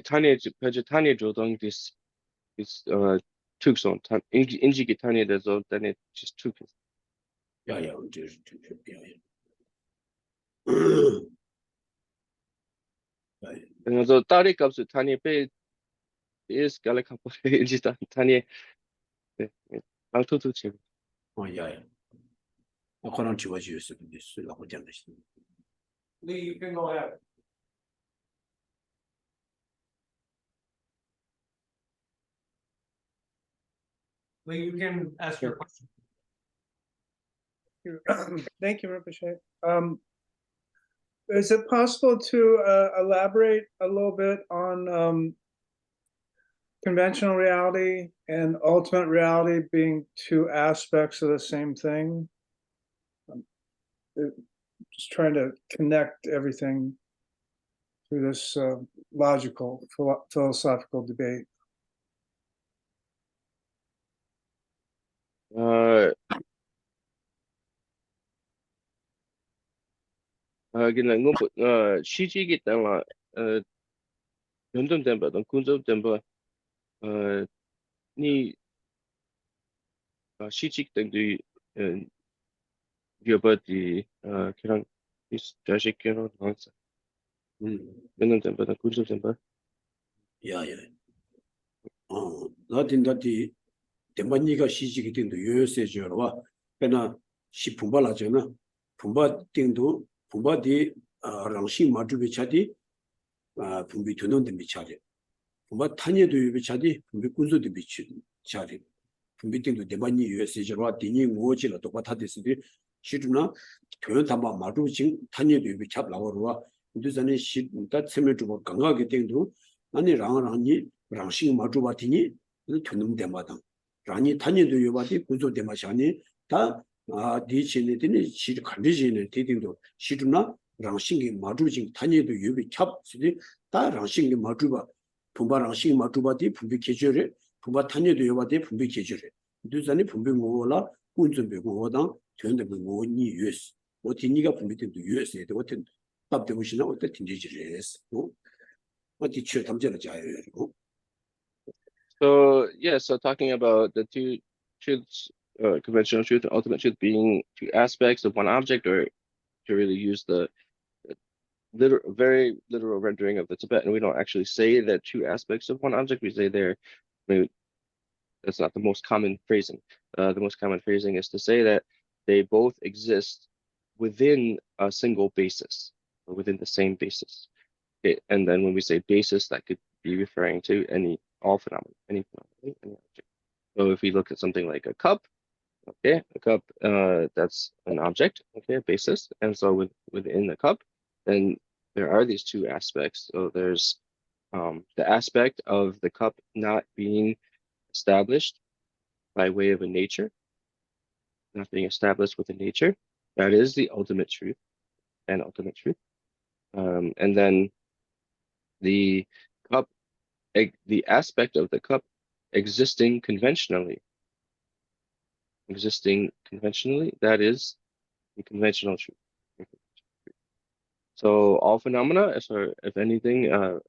Tanya 조동 this tukson 인지기 Tanya there's then it just took it. Yeah. 그래서 딸이 값을 Tanya pay is 갈라카포 인지 Tanya 네 방토도 지금. Yeah. 그런 지워질 수 있으라고讲的是. Lee, you can go ahead. Lee, you can ask your question. Thank you, Rinpoche. Is it possible to elaborate a little bit on conventional reality and ultimate reality being two aspects of the same thing? just trying to connect everything through this logical, philosophical debate. 그냥 시직이 때문에 연동된바, 군점된바, 니 시직 등도 여바디 그냥 이 자식께로 나왔어. 연동된바, 군점된바. 야야. 나딘다디 대만이가 시직이 된도 요요세죠와 배나 시품발하잖아. 품바 땡도 품바디 랑시 마주비 차디 분비 두는데 미차리. 품바 타니도 유비 차디 분비 군소도 미치 차리. 분비 땡도 대만이 요요세죠와 디니 오지라 똑같아듯이 시주나 교연 담바 마주징 타니도 유비 차 나와로와 인도산에 시다 세면 주고 강하게 땡도 아니 랑랑이 랑시 마주바티니 튀는 데마다 라니 타니도 요바디 군소 데마샤니 다 디치네드니 시 컨디션에 디딩도 시주나 랑싱기 마주징 타니도 요비 캡스디 다 랑싱기 마주바 분바 랑싱기 마주바디 분비 계절에 분바 타니도 요바디 분비 계절에 두산이 분비 모라 군좀비 모당 되는데 모니 유스 어디니가 분비도 유스에 어떤 답되고시나 어떤 tin지지레스 어디 취 담제를 자요. So yeah, so talking about the two truths, conventional truth and ultimate truth being two aspects of one object, or to really use the very literal rendering of the Tibetan, we don't actually say that two aspects of one object. We say that's not the most common phrasing. The most common phrasing is to say that they both exist within a single basis, or within the same basis. Okay, and then when we say basis, that could be referring to all phenomena, any object. So if we look at something like a cup, okay, a cup, that's an object, okay, a basis. And so within the cup, then there are these two aspects. So there's the aspect of the cup not being established by way of a nature, not being established with a nature. That is the ultimate truth and ultimate truth. And then the cup, the aspect of the cup existing conventionally, that is the conventional truth. So all phenomena, if anything,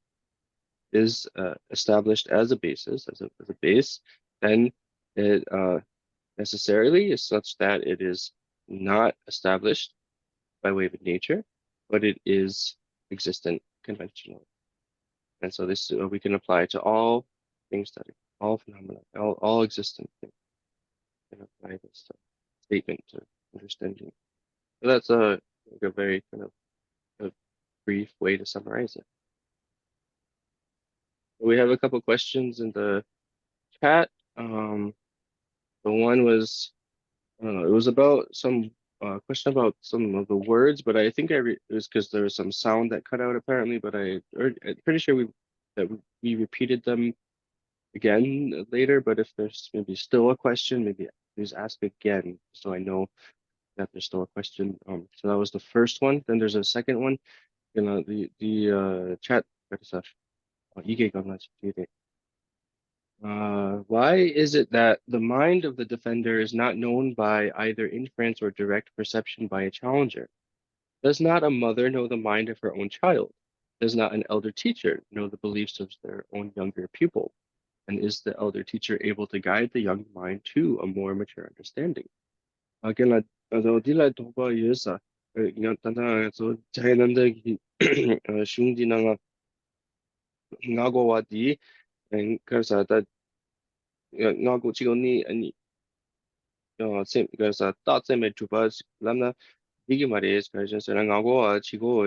is established as a basis, as a base, then it necessarily is such that it is not established by way of nature, but it is existent conventionally. And so this we can apply to all things that are all phenomena, all existent things. We can apply this statement to understanding. So that's a very kind of a brief way to summarize it. We have a couple questions in the chat. The one was, I don't know, it was about some question about some of the words, but I think it was because there was some sound that cut out apparently, but I'm pretty sure we repeated them again later, but if there's maybe still a question, maybe please ask again so I know that there's still a question. So that was the first one. Then there's a second one. You know, the chat. Why is it that the mind of the defender is not known by either inference or direct perception by a challenger? Does not a mother know the mind of her own child? Does not an elder teacher know the beliefs of their own younger pupil? And is the elder teacher able to guide the young mind to a more mature understanding? Again, 그래서 나고 지금이 아니 그래서 따뜻해 주바 남나 이게 말이에요. 그래서 저는 나고 지고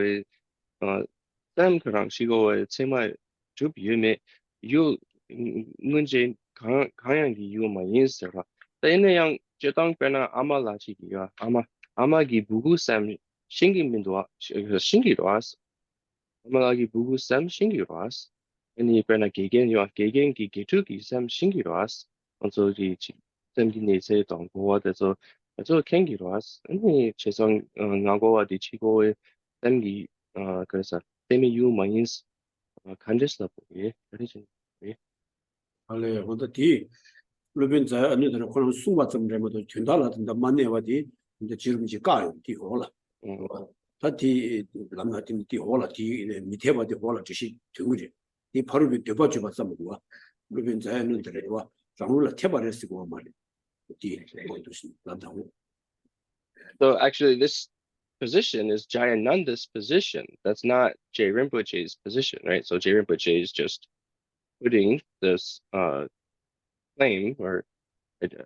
땀그랑 지고 정말 주비에 유 문제 강양이 유마 인스가 때는 저당 변화 아마 라지기가 아마기 부구삼 신기민도 신기로 왔어. 아마기 부구삼 신기로 왔어. 아니 변화 개개인요 개개인기 개투기 삼 신기로 왔어. 그래서 이 샘기네세 동고와서 저 캥기로 왔어. 아니, 최성, 나고와 디치고의 땡기, 그래서, 때문에 유머인스, 간데스다 보기, 그러지. 알레 혼자 뒤 루빈 자 안에들 그런 수가 좀 되면도 된다라든가 만내와디 이제 지름지 가요 뒤올라 다티 남나팀 뒤올라 뒤 밑에바디 올라 지시 되고지 이 바로 되바 주바 삼고 루빈 자 안에들과 장물라 태바레스고 말이 뒤 뭐도시 난다고 So actually, this position is Jayananda's position. That's not Jay Rinpoche's position, right? So Jay Rinpoche is just putting this claim or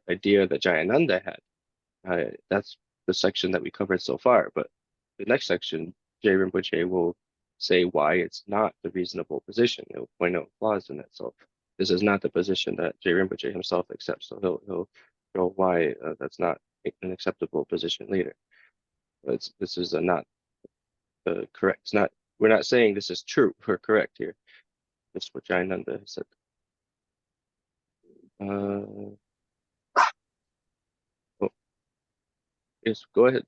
idea that Jayananda had. That's the section that we covered so far. But the next section, Jay Rinpoche will say why it's not the reasonable position. He'll point out flaws in it. So this is not the position that Jay Rinpoche himself accepts. So he'll show why that's not an acceptable position later. This is not correct. It's not. We're not saying this is true or correct here. That's what Jayananda has said. Oh, yes, go ahead.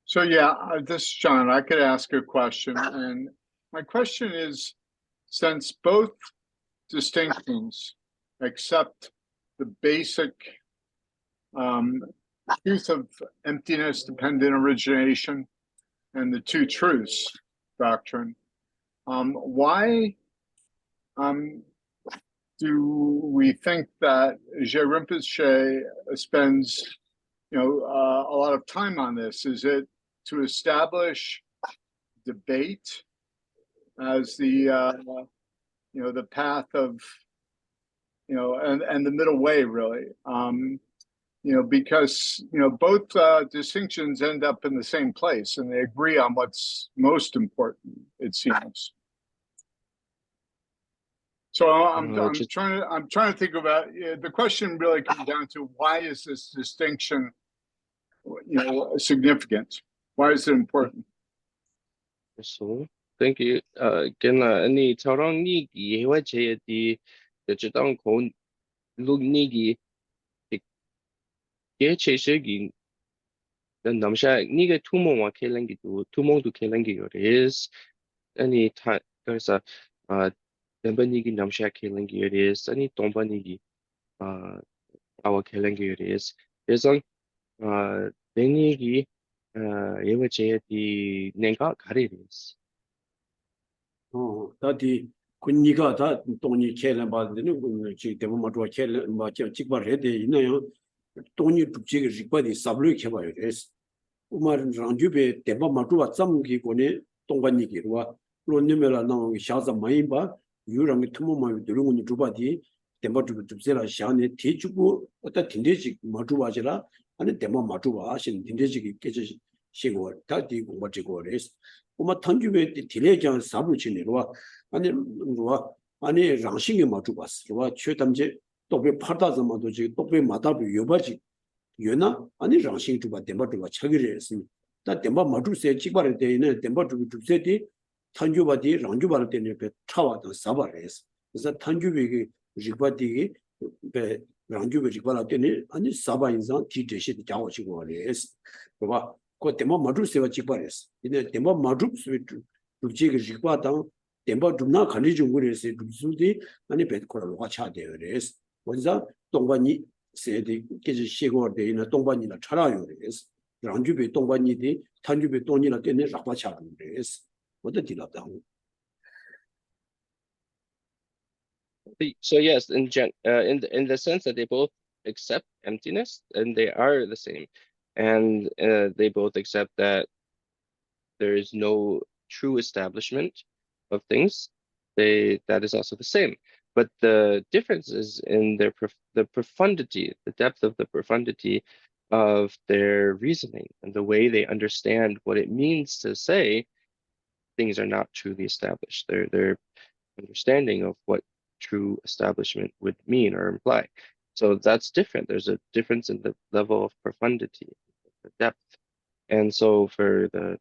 So yeah, this is John. I could ask a question, and my question is, since both distinctions accept the basic truth of emptiness, dependent origination, and the two truths doctrine, why do we think that Geshe Rinpoche spends a lot of time on this? Is it to establish debate as the the path of and the middle way, really? Because both distinctions end up in the same place, and they agree on what's most important, it seems. So I'm trying to think about the question. Really comes down to, why is this distinction significant? Why is it important? So thank you. Again, any toron nigi hewa che di the chitang kon look nigi ye che shegi the namsha niga tumo wa kelengi do tumo do kelengi is any time there's a nigi namsha kelengi is any tomba nigi our kelengi is there's on nigi yewa che di nenga kare is. 다디 군니가 다 돈이 캐는 받는 그 지금 대부분 맞아 캐는 맞아 직발 해야 돼 있나요 돈이 죽지게 직발이 sablu 캐봐요 그래서 우마른 랑주베 대바 맞아 잠기 거네 동반이기와 론님이라 나온 샤자 많이 봐 유랑이 투모만 들어오는 주바디 대바 줍세라 샤네 뒤주고 어떤 딘데지 맞아 봐지라 아니 대바 맞아 봐 하신 딘데지 깨져 시고 다디 공부지고 그래서 우마 탄주베 딜레장 사부치네로와 아니 로와 아니 랑싱이 맞고 봤어. 최담제 또베 파다자마도 지 또베 마다비 요바지 요나 아니 랑싱 주바 덴바 주바 차기를 했습니다. 다 덴바 마주세 직발에 되는 덴바 주세디 탄주바디 랑주바를 때는 배 차와도 사바레스. 그래서 탄주베기 직바디기 배 랑주베 직발할 때는 아니 사바 인상 디제시 자오시고 그래서 봐. 그 덴바 마주세와 직발했어. 근데 덴바 마주세 주지기 직바당 덴바 좀나 간리 좀 그래서 주수디 아니 배코라로 같이 그래서 원자 동반이 세디 계지 시고 되는 동반이나 차라요 그래서 랑주베 동반이디 탄주베 동이나 때는 라바차 그래서 어디 딜랍다. So yes, in the sense that they both accept emptiness and they are the same, and they both accept that there is no true establishment of things. That is also the same, but the difference is in the profundity, the depth of the profundity of their reasoning and the way they understand what it means to say things are not truly established. Their understanding of what true establishment would mean or imply. So that's different. There's a difference in the level of profundity, the depth. And so for the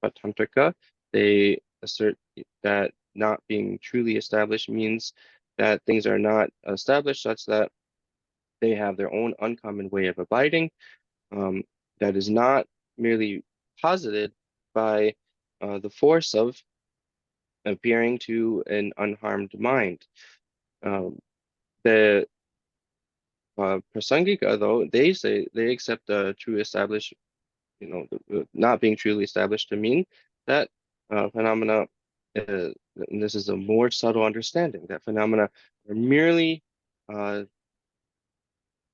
Tantrika, they assert that not being truly established means that things are not established such that they have their own uncommon way of abiding that is not merely posited by the force of appearing to an unharmed mind. The Prasangika, though, they say they accept the true established, not being truly established to mean that phenomena, and this is a more subtle understanding, that phenomena are merely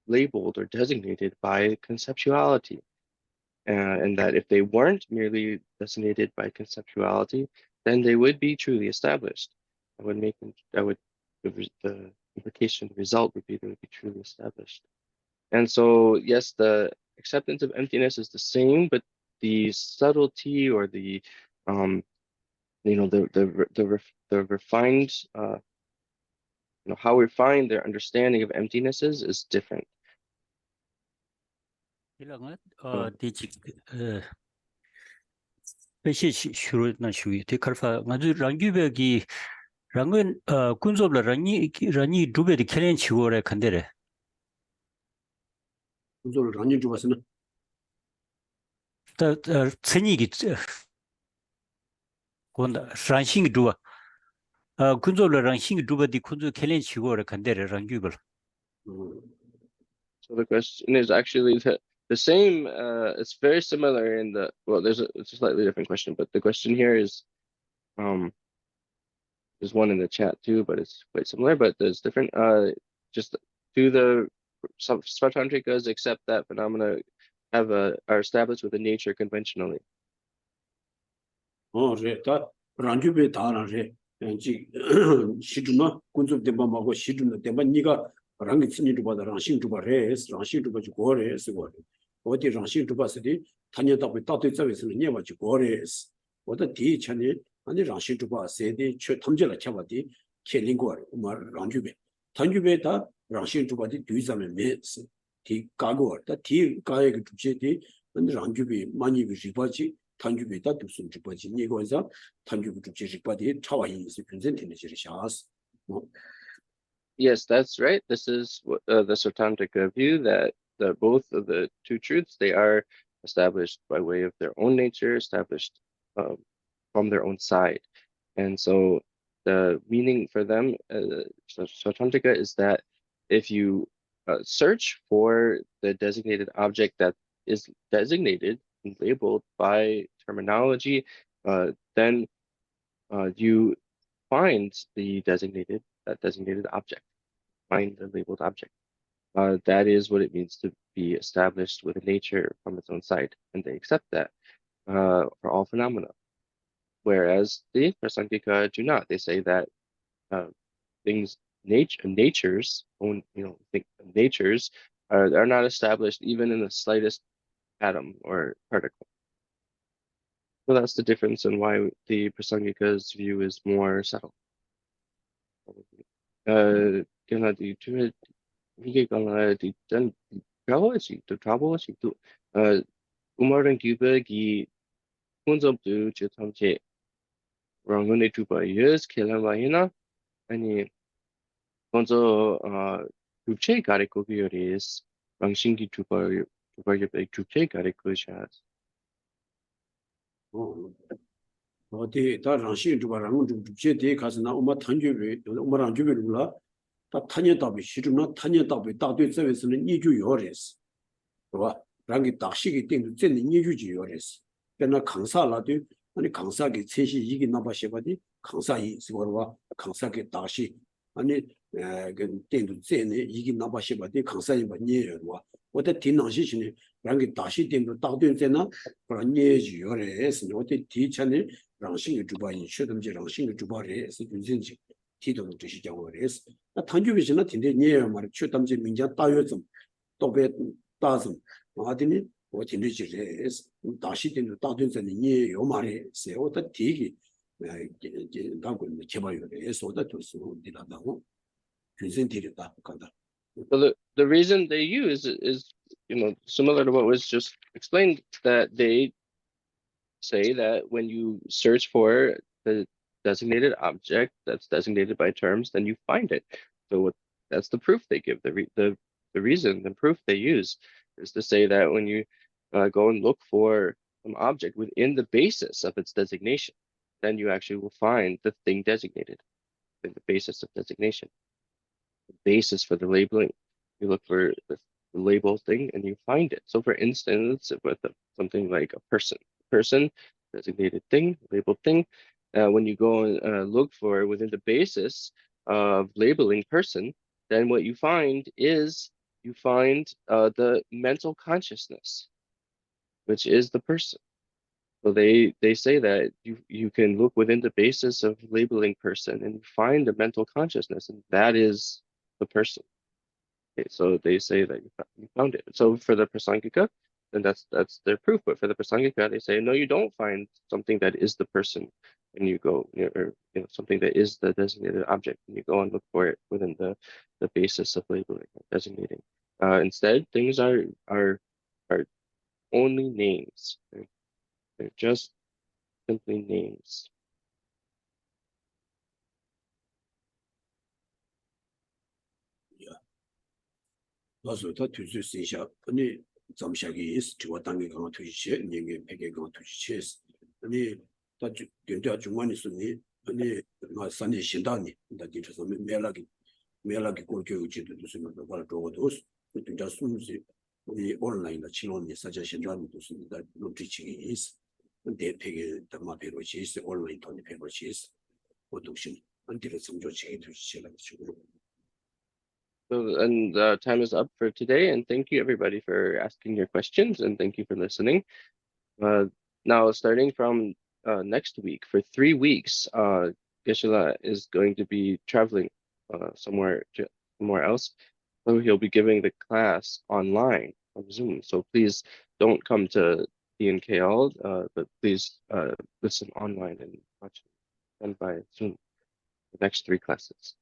labeled or designated by conceptuality. And that if they weren't merely designated by conceptuality, then they would be truly established. The implication, the result would be they would be truly established. And so, yes, the acceptance of emptiness is the same, but the subtlety or the refined, how refined their understanding of emptiness is different. 이랑은 디직 배시 슈르나 슈이 데칼파 아주 랑규벽이 랑은 군소블 랑이 두베디 켈렌 치고래 간데레 군소를 랑인 주바스는 다 천이기 본다 란싱 두바 군소블 랑싱 두베디 군소 켈렌 치고래 간데레 랑규블. So the question is actually the same, it's very similar in the, well, it's a slightly different question, but the question here is, there's one in the chat too, but it's quite similar, but there's different, just do the Svatantrikas accept that phenomena are established with the nature conventionally? 그래, 다 랑주베 다라래. 지 시주나 군접 대바하고 시주나 대바 네가 랑이 친이도 받아 랑싱 주바래. 랑싱 주바지 고래 쓰고. 어디 랑싱 주바스디 단여다고 따뜻 잡에서는 녀바지 고래. 어디 뒤천에 아니 랑싱 주바 세디 최 탐제라 쳐바디 켈링고 말 랑주베. 단주베 다 랑싱 주바디 뒤자면 메스. 뒤 가고 다뒤 가에 그 주제디 근데 랑주베 많이 그 지바지 단주베다 두순 주바지 이거에서 단주부 주제식바디 차와이 있어 근센티는 지르샤스. Yes, that's right. This is the Sartantrika view that both of the two truths, they are established by way of their own nature, established from their own side. And so the meaning for them, Sartantrika, is that if you search for the designated object that is designated and labeled by terminology, then you find the designated object, find the labeled object. That is what it means to be established with a nature from its own side, and they accept that for all phenomena. Whereas the Prasangika do not. They say that nature's own, natures are not established even in the slightest atom or particle. So that's the difference in why the Prasangika's view is more subtle. Umarang Gubagi Kunzabdu Chitamche Rangone Tuba years Kilamayina and Konzo Tuche Gariko Gioris Rangshingi Tuba Tuche Gariko Shas. 어디 다 랑싱 주바랑은 좀 주제에 가서나 엄마 단주베 엄마랑 주베르라 다 탄여답이 싫으나 탄여답이 다들 저에서는 이주 요레스. 봐. 랑기 딱식이 땡도 쨌는 이주지 요레스. 그러나 강사라도 아니 강사기 셋이 이기 나바셔바디 강사이 스거와 강사기 딱시 아니 그 땡도 쨌네 이기 나바셔바디 강사이 바니여와 어때 뒤낭시시네 랑기 다시 땡도 다들 쨌나 그런 예지 요레스. 어때 뒤천에 랑싱의 주바인 셔듬지 랑싱의 주바레스 군진지 티도 뜻이 정어레스. 나 단주비시나 tin데 니에 말 최담지 민자 따여좀 또베 따좀 아디니 뭐 tin데지레스 다시 tin도 따든전에 니에 요 말에 세오다 디기 이제 가고 개발요레스 오다 둘수 디라다고 군진티르다 간다. So the reason they use is similar to what was just explained, that they say that when you search for the designated object that's designated by terms, then you find it. So that's the proof they give. The the reason, the proof they use is to say that when you go and look for some object within the basis of its designation, then you actually will find the thing designated in the basis of designation. The basis for the labeling. You look for the label thing and you find it. So for instance, with something like a person, designated thing, labeled thing, when you go and look for within the basis of labeling person, then what you find is the mental consciousness, which is the person. So they say that you can look within the basis of labeling person and find the mental consciousness, and that is the person. Okay, so they say that you found it. So for the Prasangika, then that's their proof. But for the Prasangika, they say no, you don't find something that is the person, and you go or something that is the designated object, and you go and look for it within the basis of labeling or designating. Instead, things are only names. They're just simply names. 그래서 더 투수 시작 아니 점샤기 있어 저 단계 강화 투시 년계 백개 강화 투시 아니 다 견자 중간에 있으니 아니 나 산이 신다니 나 뒤에서 매라기 고교지도 무슨 거 저거도 진짜 숨지 우리 온라인에 치료니 사자 신장도 무슨 다 놓치기 있어 대표게 담마비로 시스 온라인 돈이 배워 시스 보통신 안티를 성조치게 투시라고 지금. So, and time is up for today, and thank you everybody for asking your questions, and thank you for listening. Now, starting from next week, for 3 weeks, Geshe is going to be traveling somewhere else. So he'll be giving the class online on Zoom. So please don't come to DNKL, but please listen online and watch and by Zoom the next 3 classes.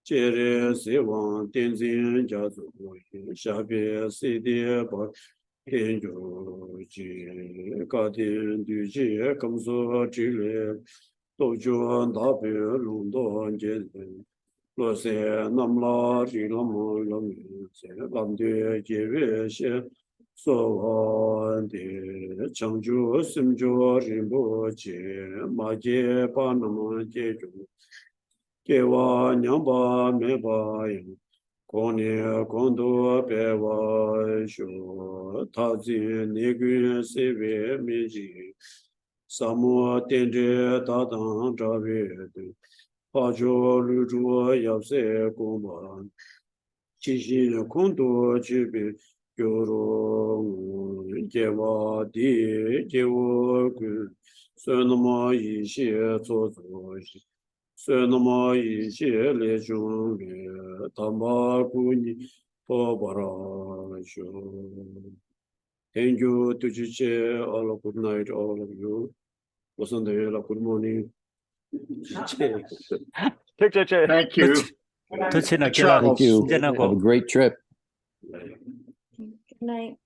제레 세왕 덴진 자주 샤베 세데 바 덴조지 가딘 뒤지 감소 지레 도조 나베 룬도 제 로세 남라 지라모 람세 람데 제베셰 소원데 청주 심조 림보제 마제 바나마 제주 개와 냠바 메바이 고네 곤도 배와쇼 타지 니그 세베 미지 사모 텐제 다당 자베드 파조 루주어 yap세 고만 지시 곤도 지베 교로 개와 디 개워 그 선모 이시 조조시 Sönoma ishi le chungi tamba kuni pobarasho. Thank you to Geshe, all good night, all of you. Good morning. Thank you. 도치나 Travels. 신전하고 Have a great trip. Good night.